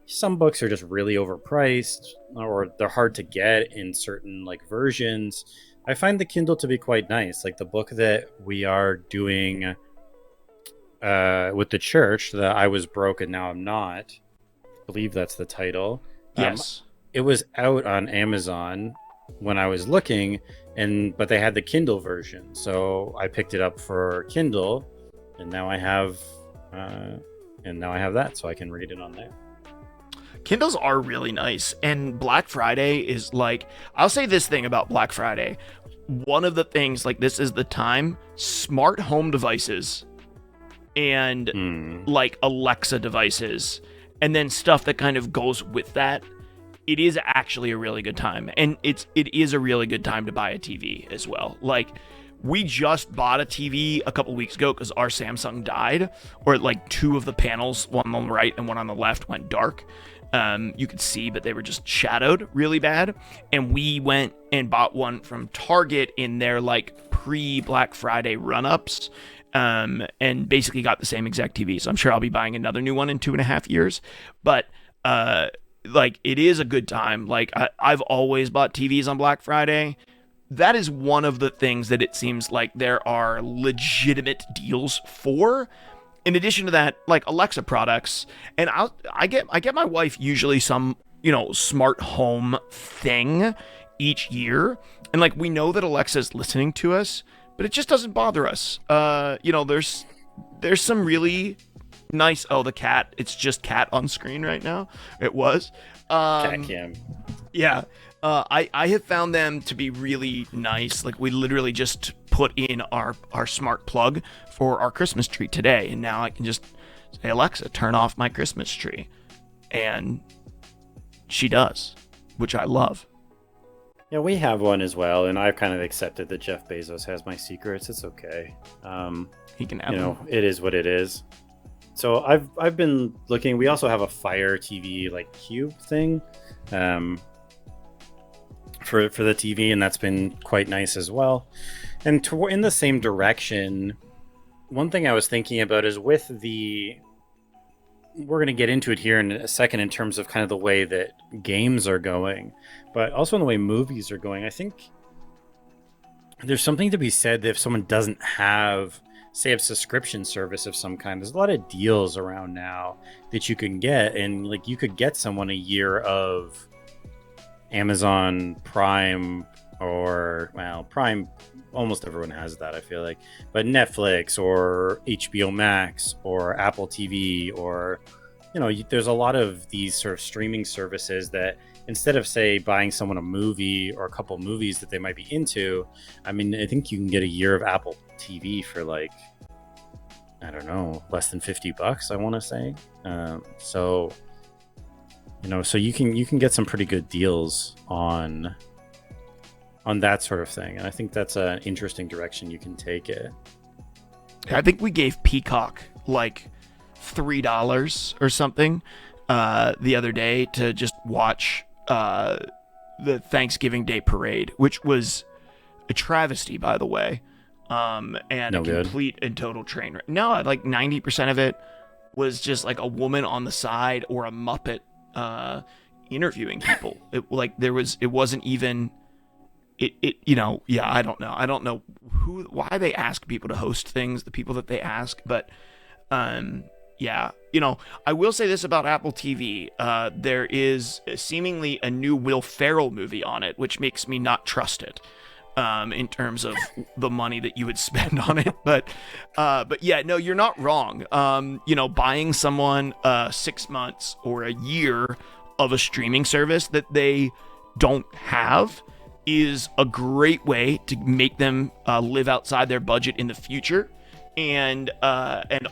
some books are just really overpriced, or they're hard to get in certain like versions, I find the Kindle to be quite nice. Like the book that we are doing with the church, that I Was Broke and Now I'm Not, I believe that's the title. Yes. It was out on Amazon when I was looking, but they had the Kindle version, so I picked it up for Kindle, and now I have that, so I can read it on there. Kindles are really nice, and Black Friday is like, I'll say this thing about Black Friday. One of the things, like, this is the time, smart home devices and like Alexa devices, and then stuff that kind of goes with that. It is actually a really good time, and it is a really good time to buy a TV as well. Like, we just bought a TV a couple weeks ago because our Samsung died, or like two of the panels, one on the right and one on the left, went dark. You could see, but they were just shadowed really bad. And we went and bought one from Target in their like pre-Black Friday run-ups. and basically got the same exact TV. So I'm sure I'll be buying another new one in 2.5 years. But like, it is a good time. Like, I've always bought TVs on Black Friday. That is one of the things that it seems like there are legitimate deals for. In addition to that, like Alexa products, and I get my wife usually some, smart home thing each year, and like, we know that Alexa's listening to us, but it just doesn't bother us. There's some really nice. Oh, the cat! It's just cat on screen right now. It was. Cat cam. Yeah. I have found them to be really nice. Like, we literally just put in our smart plug for our Christmas tree today, and now I can just say, Alexa, turn off my Christmas tree. And she does, which I love. Yeah, we have one as well, and I've kind of accepted that Jeff Bezos has my secrets. It's okay. He can have them. It is what it is. So I've been looking. We also have a Fire TV like cube thing. For the TV, and that's been quite nice as well. And in the same direction, one thing I was thinking about is we're going to get into it here in a second in terms of kind of the way that games are going, but also in the way movies are going. I think there's something to be said that if someone doesn't have, say, a subscription service of some kind, there's a lot of deals around now that you can get, and like, you could get someone a year of Amazon Prime, or Prime, almost everyone has that, I feel like, but Netflix or HBO Max or Apple TV, or there's a lot of these sort of streaming services that instead of, say, buying someone a movie or a couple movies that they might be into, I mean, I think you can get a year of Apple TV for like, I don't know, less than $50, I want to say. So you can get some pretty good deals on that sort of thing, and I think that's an interesting direction you can take it. I think we gave Peacock like $3 or something the other day to just watch the Thanksgiving Day parade, which was a travesty, by the way, and no a complete and total train wreck. No, like 90% of it was just like a woman on the side or a Muppet interviewing people. It wasn't even I don't know why they ask people to host things, the people that they ask, but I will say this about Apple TV. There is seemingly a new Will Ferrell movie on it, which makes me not trust it in terms of the money that you would spend on it. But yeah, no, you're not wrong. Buying someone 6 months or a year of a streaming service that they don't have is a great way to make them live outside their budget in the future, and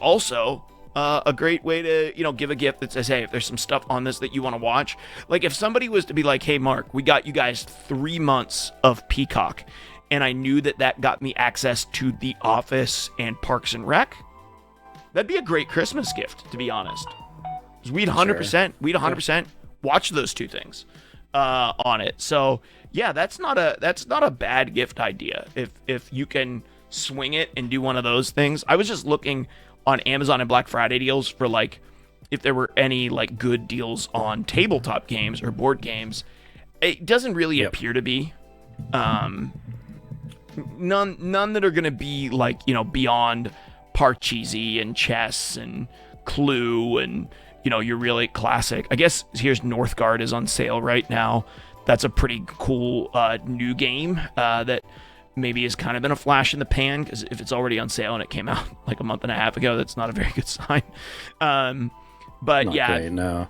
also a great way to give a gift that says, hey, if there's some stuff on this that you want to watch, like if somebody was to be like, hey, Mark, we got you guys 3 months of Peacock, and I knew that got me access to The Office and Parks and Rec, that'd be a great Christmas gift, to be honest. We'd 100% watch those two things on it. So yeah, that's not a bad gift idea if you can swing it and do one of those things. I was just looking on Amazon and Black Friday deals for like if there were any like good deals on tabletop games or board games. It doesn't really appear to be. None that are going to be like, beyond Parcheesi and chess and Clue and your really classic. I guess here's Northgard is on sale right now. That's a pretty cool new game that maybe has kind of been a flash in the pan, because if it's already on sale and it came out like a month and a half ago, that's not a very good sign. But not yeah, great, no.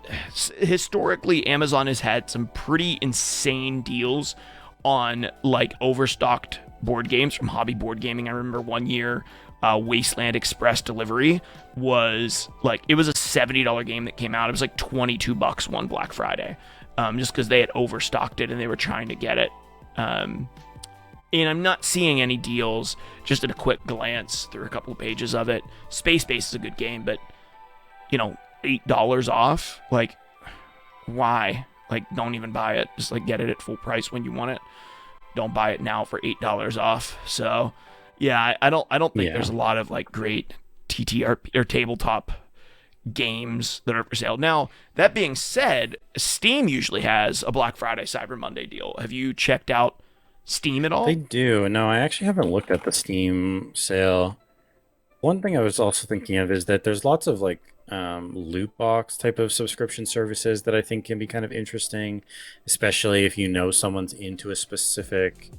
Historically, Amazon has had some pretty insane deals on like overstocked board games from Hobby Board Gaming. I remember one year, Wasteland Express Delivery was like, it was a $70 game that came out. It was like $22 one Black Friday, just because they had overstocked it and they were trying to get it. And I'm not seeing any deals, just at a quick glance through a couple of pages of it. Space Base is a good game, but $8 off, like, why? Like, don't even buy it. Just like get it at full price when you want it. Don't buy it now for $8 off. So Yeah, I don't think Yeah. there's a lot of like great TTR or tabletop games that are for sale. Now, that being said, Steam usually has a Black Friday Cyber Monday deal. Have you checked out Steam at They all? do. No, I actually haven't looked at the Steam sale. One thing I was also thinking of is that there's lots of like loot box type of subscription services that I think can be kind of interesting, especially if you know someone's into a specific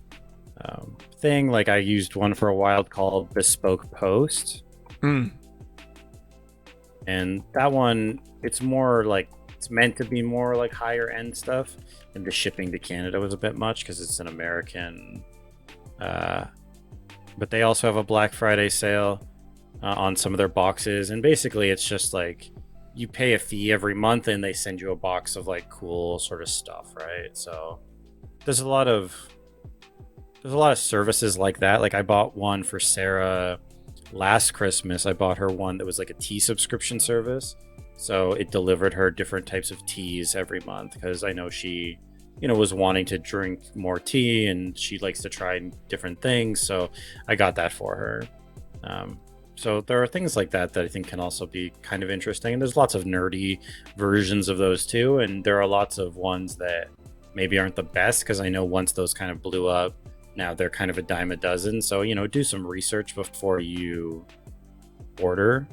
thing. Like I used one for a while called Bespoke Post, Mm. and that one it's more like it's meant to be more like higher end stuff, and the shipping to Canada was a bit much because it's an American. Uh, but they also have a Black Friday sale on some of their boxes, and basically it's just like you pay a fee every month and they send you a box of like cool sort of stuff, right? So there's a lot of services like that. Like I bought one for Sarah last Christmas. I bought her one that was like a tea subscription service, so it delivered her different types of teas every month because I know she was wanting to drink more tea and she likes to try different things, so I got that for her. um, so there are things like that that I think can also be kind of interesting. And there's lots of nerdy versions of those too. And there are lots of ones that maybe aren't the best because I know once those kind of blew up, now they're kind of a dime a dozen. So, do some research before you order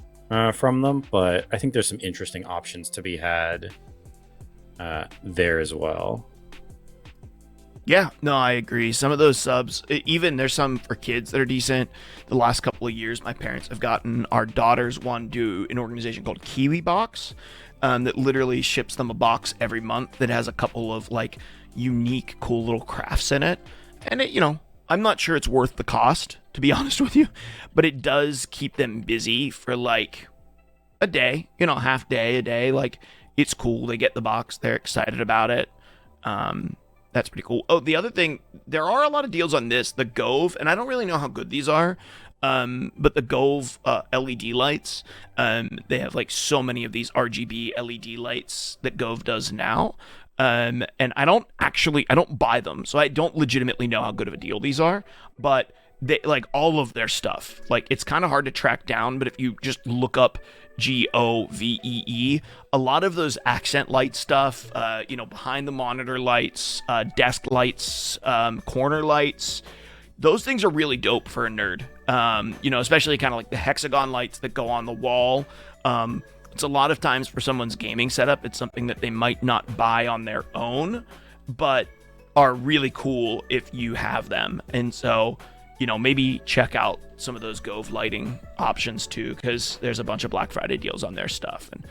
from them. But I think there's some interesting options to be had there as well. Yeah, no, I agree. Some of those subs, even there's some for kids that are decent. The last couple of years, my parents have gotten our daughters one due an organization called Kiwi Box, that literally ships them a box every month that has a couple of like unique, cool little crafts in it. And I'm not sure it's worth the cost, to be honest with you, but it does keep them busy for like a day, half day, a day. Like it's cool. They get the box, they're excited about it. Um, that's pretty cool. Oh, the other thing, there are a lot of deals on this, the Gove, and I don't really know how good these are. But the Gove LED lights, they have like so many of these RGB LED lights that Gove does now. And I don't buy them, so I don't legitimately know how good of a deal these are. But they like all of their stuff. Like it's kind of hard to track down, but if you just look up GOVEE, a lot of those accent light stuff, behind the monitor lights, desk lights, corner lights, those things are really dope for a nerd. Especially kind of like the hexagon lights that go on the wall. It's a lot of times for someone's gaming setup, it's something that they might not buy on their own, but are really cool if you have them. And so, maybe check out some of those Gove lighting options too, because there's a bunch of Black Friday deals on their stuff, and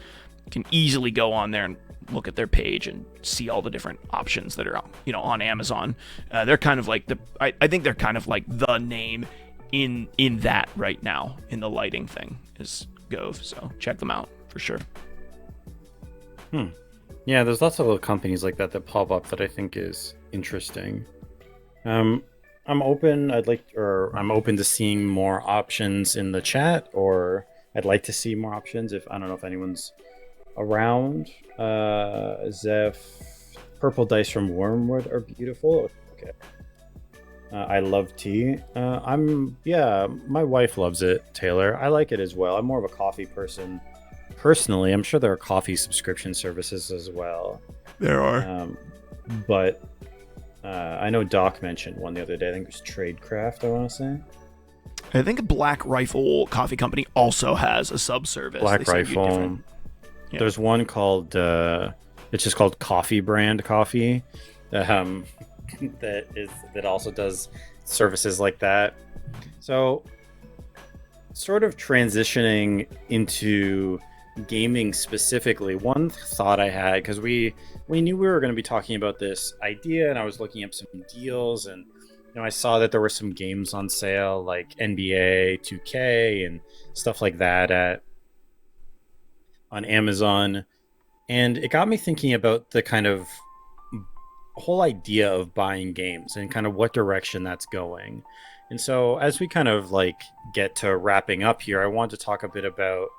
you can easily go on there and look at their page and see all the different options that are on Amazon. They're kind of like I think they're kind of like the name in that right now in the lighting thing is Gove. So check them out for sure. Yeah, there's lots of little companies like that that pop up that I think is interesting. Um, I'm open. I'm open to seeing more options in the chat, or I'd like to see more options. If I don't know if anyone's around. Zeph, purple dice from Wormwood are beautiful. Okay. I love tea. Yeah, my wife loves it, Taylor. I like it as well. I'm more of a coffee person. Personally, I'm sure there are coffee subscription services as well. There are. But I know Doc mentioned one the other day. I think it was Tradecraft, I want to say. I think Black Rifle Coffee Company also has a sub-service. Black Rifle. Yeah. There's one called, it's just called Coffee Brand Coffee. That also does services like that. So sort of transitioning into gaming specifically, one thought I had, because we knew we were going to be talking about this idea, and I was looking up some deals, and I saw that there were some games on sale like NBA 2K and stuff like that on Amazon, and it got me thinking about the kind of whole idea of buying games and kind of what direction that's going. And so as we kind of like get to wrapping up here, I want to talk a bit about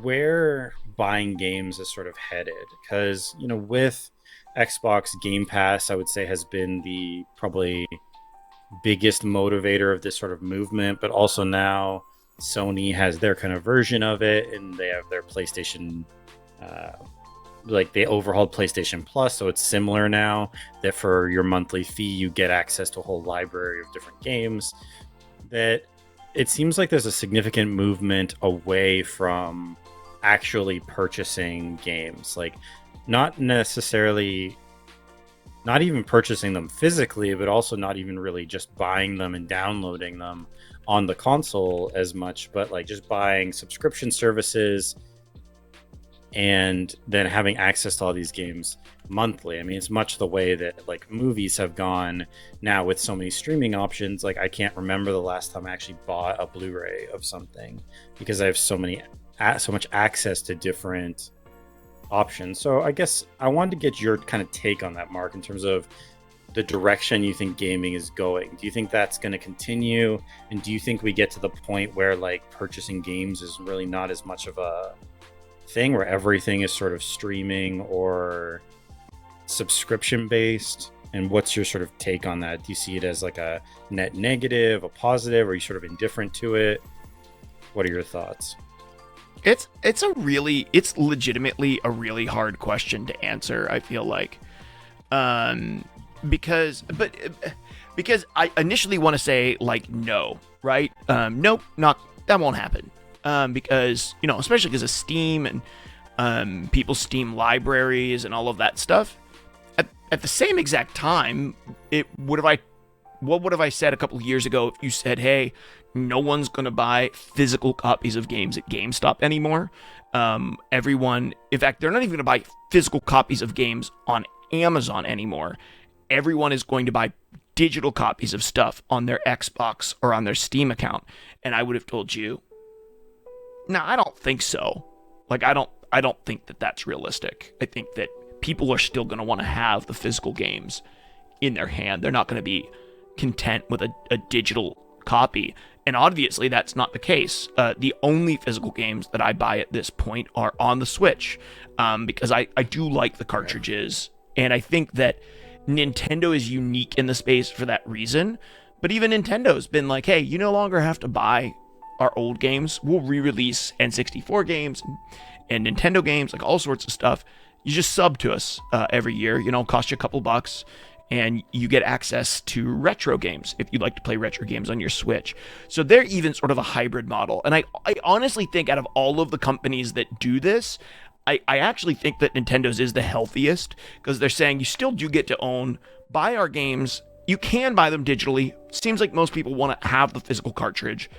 where buying games is sort of headed, because with Xbox Game Pass, I would say has been the probably biggest motivator of this sort of movement, but also now Sony has their kind of version of it, and they have their PlayStation, uh, like they overhauled PlayStation Plus, so it's similar now. That for your monthly fee, you get access to a whole library of different games. That it seems like there's a significant movement away from actually purchasing games, like not necessarily not even purchasing them physically, but also not even really just buying them and downloading them on the console as much, but like just buying subscription services and then having access to all these games monthly. I mean, it's much the way that like movies have gone now with so many streaming options. Like I can't remember the last time I actually bought a Blu-ray of something because I have so much access to different options. So I guess I wanted to get your kind of take on that, Mark, in terms of the direction you think gaming is going. Do you think that's going to continue? And do you think we get to the point where like purchasing games is really not as much of a thing, where everything is sort of streaming or subscription based? And what's your sort of take on that? Do you see it as like a net negative, a positive? Or are you sort of indifferent to it? What are your thoughts? It's legitimately a really hard question to answer, I feel like. Because I initially want to say like no, right? Nope, not that won't happen. Because, you know, especially because of Steam and people's Steam libraries and all of that stuff. At the same exact time, what would have I said a couple of years ago if you said, hey, no one's going to buy physical copies of games at GameStop anymore? Everyone, in fact, they're not even going to buy physical copies of games on Amazon anymore. Everyone is going to buy digital copies of stuff on their Xbox or on their Steam account. And I would have told you, no, I don't think so. Like, I don't think that that's realistic. I think that people are still going to want to have the physical games in their hand. They're not going to be content with a digital copy. And obviously that's not the case. The only physical games that I buy at this point are on the Switch, because I do like the cartridges. And I think that Nintendo is unique in the space for that reason. But even Nintendo's been like, hey, you no longer have to buy our old games. We'll re-release N64 games and Nintendo games, like all sorts of stuff. You just sub to us every year, you know, cost you a couple bucks, and you get access to retro games if you'd like to play retro games on your Switch. So they're even sort of a hybrid model. And I honestly think out of all of the companies that do this, I actually think that Nintendo's is the healthiest, because they're saying you still do get to buy our games. You can buy them digitally. Seems like most people want to have the physical cartridge.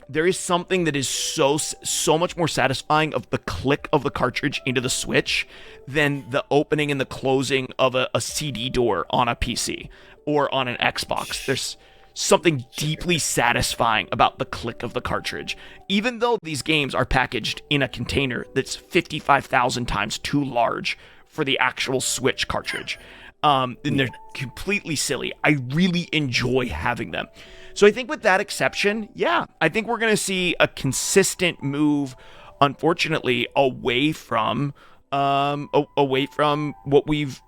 There is something that is so much more satisfying of the click of the cartridge into the Switch than the opening and the closing of a CD door on a PC or on an Xbox. There's something deeply satisfying about the click of the cartridge, even though these games are packaged in a container that's 55,000 times too large for the actual Switch cartridge. And they're completely silly. I really enjoy having them. So I think with that exception, yeah, I think we're going to see a consistent move, unfortunately, away from what we've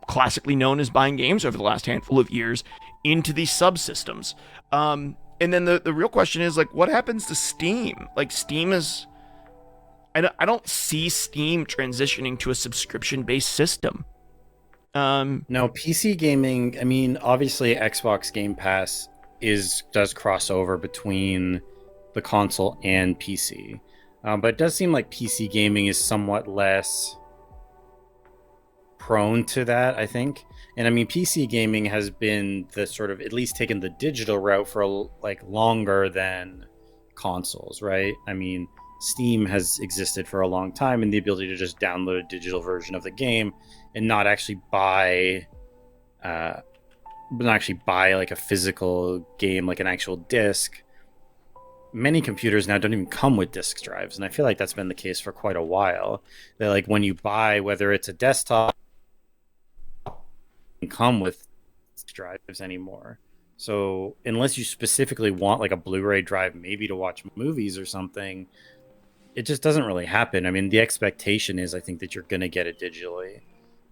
classically known as buying games over the last handful of years into these subsystems. And then the real question is, like, what happens to Steam? Like, Steam is... I don't see Steam transitioning to a subscription-based system. No, PC gaming, I mean, obviously Xbox Game Pass does cross over between the console and PC. But it does seem like PC gaming is somewhat less prone to that, I think. And I mean, PC gaming has been the sort of, at least taken the digital route for like longer than consoles, right? I mean, Steam has existed for a long time, and the ability to just download a digital version of the game and not actually buy like a physical game, like an actual disc. Many computers now don't even come with disk drives, and I feel like that's been the case for quite a while. That like when you buy, whether it's a desktop, doesn't come with disk drives anymore. So unless you specifically want like a Blu-ray drive, maybe to watch movies or something, it just doesn't really happen. I mean, the expectation is, I think, that you're going to get it digitally.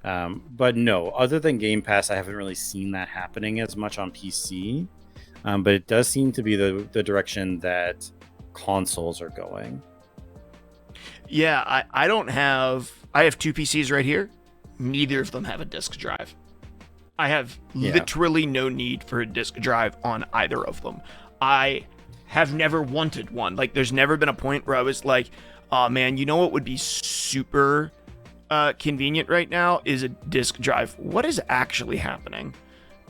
But no, other than Game Pass, I haven't really seen that happening as much on PC. But it does seem to be the direction that consoles are going. Yeah, I have two PCs right here. Neither of them have a disk drive. I have literally no need for a disk drive on either of them. I have never wanted one. Like, there's never been a point where I was like, oh man, you know what would be super convenient right now is a disk drive. What is actually happening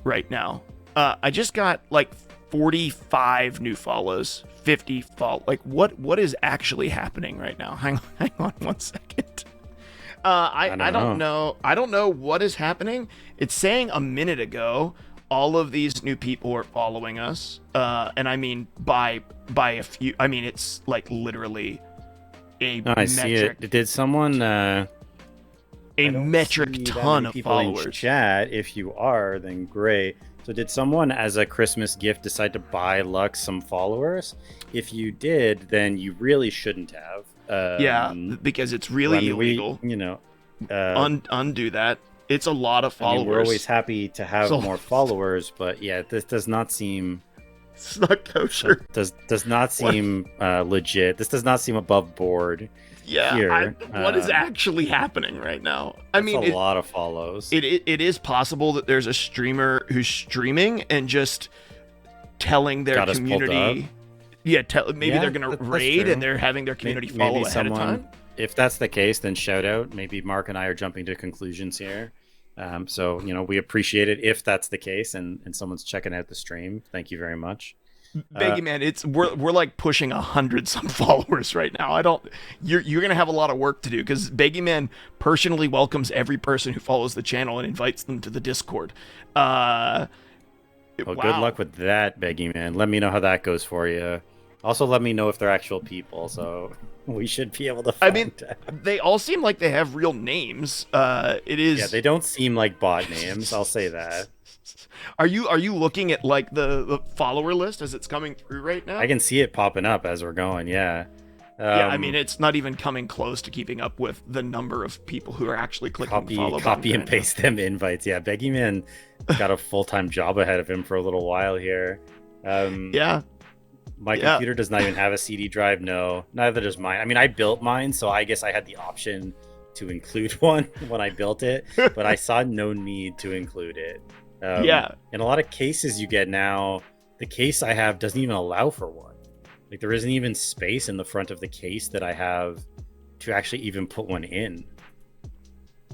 right now? I just got like 45 new follows, 50 follow. Like, what is actually happening right now? Hang on 1 second. I don't know. I don't know what is happening. It's saying a minute ago all of these new people are following us. And I mean by a few. I mean it's like literally a I see it. Did someone a metric ton of followers in chat? If you are, then great. So did someone as a Christmas gift decide to buy Lux some followers? If you did, then you really shouldn't have. Yeah, because it's really illegal. Undo that. It's a lot of followers. I mean, we're always happy to have more followers, but yeah, this does not seem. It's not kosher. Does not seem legit. This does not seem above board. Yeah, what is actually happening right now? I mean, a lot of follows. It is possible that there's a streamer who's streaming and just telling their community. Yeah, maybe they're gonna raid and they're having their community follow ahead of time. If that's the case, then shout out. Maybe Mark and I are jumping to conclusions here. So we appreciate it if that's the case and someone's checking out the stream. Thank you very much. Beggy man, we're like pushing 100 some followers right now. You're gonna have a lot of work to do because Beggy man personally welcomes every person who follows the channel and invites them to the Discord. Well, good luck with that, Beggy man. Let me know how that goes for you. Also, let me know if they're actual people. So we should be able to find out. They all seem like they have real names. It is. Yeah, they don't seem like bot names. I'll say that. Are you looking at like the follower list as it's coming through right now? I can see it popping up as we're going. Yeah. Yeah, I mean it's not even coming close to keeping up with the number of people who are actually clicking the follow copy and paste them invites. Yeah, Beggy Man got a full-time job ahead of him for a little while here. Yeah. My computer does not even have a CD drive. No, neither does mine. I mean, I built mine, so I guess I had the option to include one when I built it, but I saw no need to include it. In a lot of cases you get now, the case I have doesn't even allow for one. Like there isn't even space in the front of the case that I have to actually even put one in.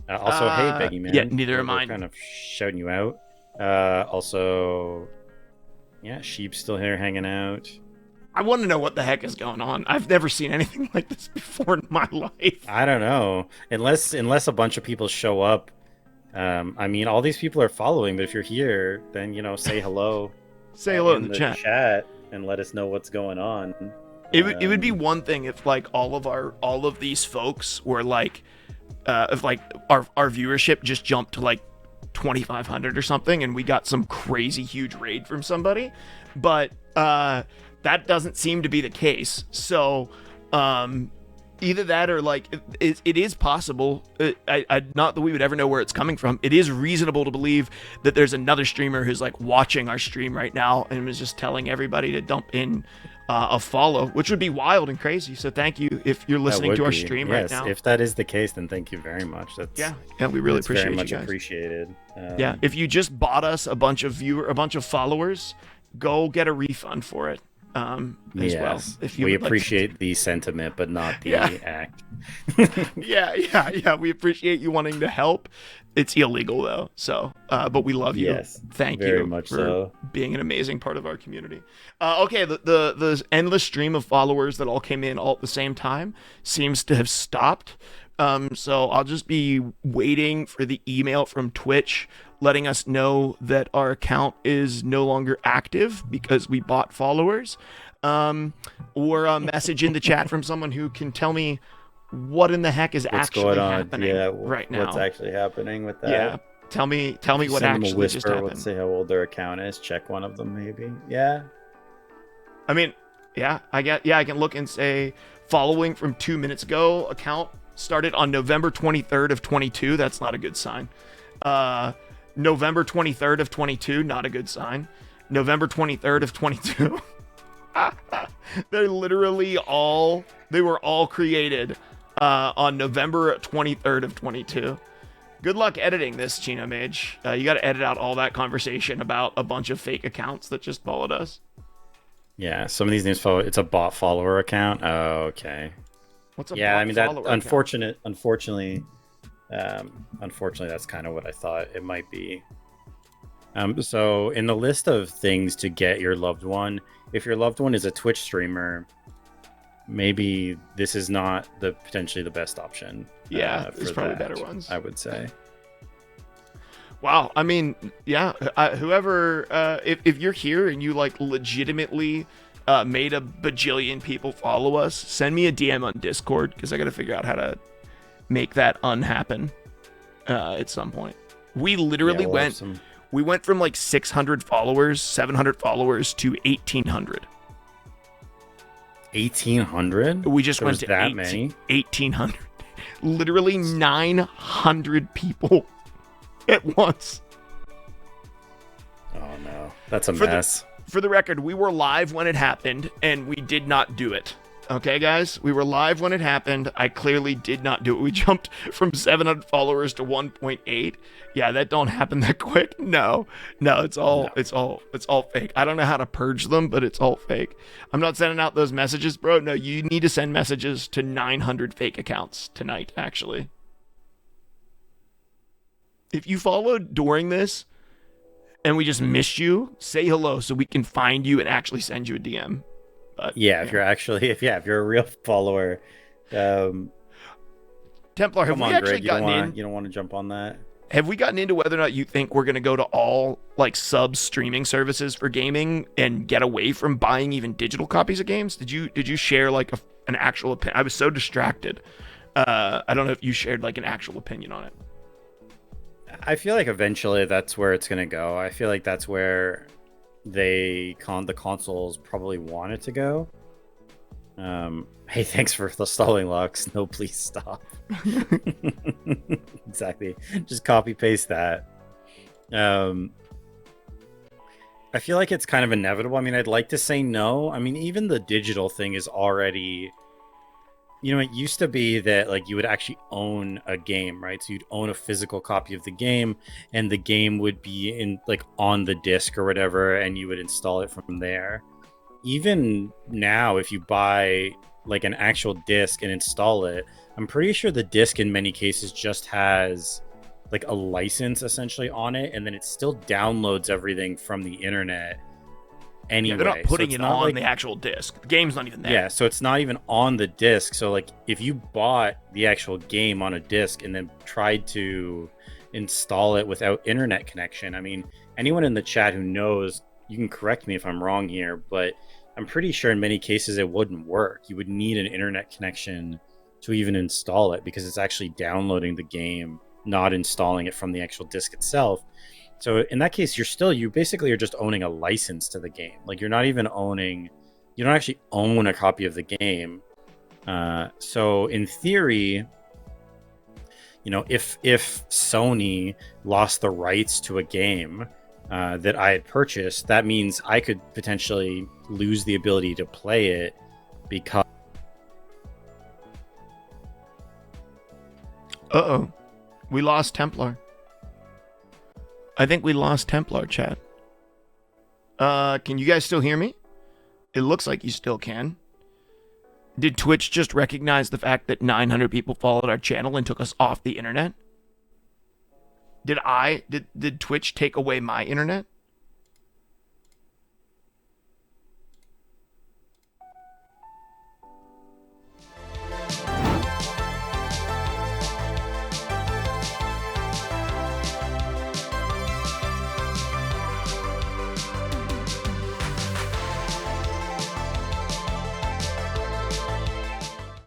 Also, hey, Beggy Man. Yeah, neither am I. Kind of shouting you out. Also, yeah, Sheep's still here hanging out. I want to know what the heck is going on. I've never seen anything like this before in my life. I don't know. Unless a bunch of people show up. I mean, all these people are following, but if you're here, then, say hello. Say hello in the chat and let us know what's going on. It would be one thing if like all of these folks were like, if like our viewership just jumped to like 2,500 or something, and we got some crazy huge raid from somebody, but that doesn't seem to be the case. So either that or like it is possible. Not that we would ever know where it's coming from. It is reasonable to believe that there's another streamer who's like watching our stream right now and is just telling everybody to dump in a follow, which would be wild and crazy. So thank you if you're listening to our stream right now. If that is the case, then thank you very much. Yeah, we really appreciate very much you guys. Appreciated. Yeah, if you just bought us a bunch of followers, go get a refund for it. As well. If you we appreciate the sentiment, but not the act. yeah. We appreciate you wanting to help. It's illegal though, so but we love you. Yes, thank very you much for so. Being an amazing part of our community. Okay, the endless stream of followers that all came in all at the same time seems to have stopped. So I'll just be waiting for the email from Twitch letting us know that our account is no longer active because we bought followers, or a message in the chat from someone who can tell me what in the heck is actually happening right now. What's actually happening with that? Yeah, tell me what actually just happened. Let's say how old their account is. Check one of them, maybe. Yeah. I mean, I can look and say following from 2 minutes ago account started on November 23rd of 22. That's not a good sign. November 23rd of 22, not a good sign. November 23rd of 22. They were all created on November 23rd of 22. Good luck editing this, Chino Mage. You got to edit out all that conversation about a bunch of fake accounts that just followed us. Yeah, some of these names follow. It's a bot follower account. Oh, okay. What's a yeah? bot I mean that. follower Unfortunately, that's kind of what I thought it might be. So in the list of things to get your loved one, if your loved one is a Twitch streamer, maybe this is not potentially the best option. Yeah, there's probably better ones, I would say. Wow, I mean, yeah. Whoever, if you're here and you like legitimately made a bajillion people follow us, send me a DM on Discord because I got to figure out how to make that unhappen at some point. We literally we went from like 600 followers, 700 followers to 1,800. 1,800? We just went to that many? 1,800. Literally 900 people at once. Oh no, that's a mess. For the record, we were live when it happened, and we did not do it. Okay, guys? We were live when it happened. I clearly did not do it. We jumped from 700 followers to 1.8. Yeah, that don't happen that quick. No, it's all fake. I don't know how to purge them, but it's all fake. I'm not sending out those messages, bro. No, you need to send messages to 900 fake accounts tonight, actually. If you followed during this and we just missed you, say hello so we can find you and actually send you a DM. But, if you're a real follower, Templar, have we actually gotten in? You don't want to jump on that? Have we gotten into whether or not you think we're going to go to all like sub streaming services for gaming and get away from buying even digital copies of games? Did you share like an actual opinion? I was so distracted. I don't know if you shared like an actual opinion on it. I feel like eventually that's where it's going to go. I feel like that's where the consoles probably want it to go. Hey, thanks for the stalling, Lux. No, please stop. Exactly. Just copy paste that. I feel like it's kind of inevitable. I mean, I'd like to say no. I mean, even the digital thing is already, it used to be that like you would actually own a game, right? So you'd own a physical copy of the game, and the game would be in like on the disc or whatever, and you would install it from there. Even now, if you buy like an actual disc and install it, I'm pretty sure the disc in many cases just has like a license essentially on it, and then it still downloads everything from the internet. Anyway, they're not putting it on the actual disc. The game's not even there. Yeah, so it's not even on the disc. So like if you bought the actual game on a disc and then tried to install it without internet connection, I mean, anyone in the chat who knows, you can correct me if I'm wrong here, but I'm pretty sure in many cases it wouldn't work. You would need an internet connection to even install it because it's actually downloading the game, not installing it from the actual disc itself. So in that case, you basically are just owning a license to the game. Like you don't actually own a copy of the game. So in theory, if Sony lost the rights to a game that I had purchased, that means I could potentially lose the ability to play it because. Uh-oh. We lost Templar. I think we lost Templar, chat. Can you guys still hear me? It looks like you still can. Did Twitch just recognize the fact that 900 people followed our channel and took us off the internet? Did Twitch take away my internet?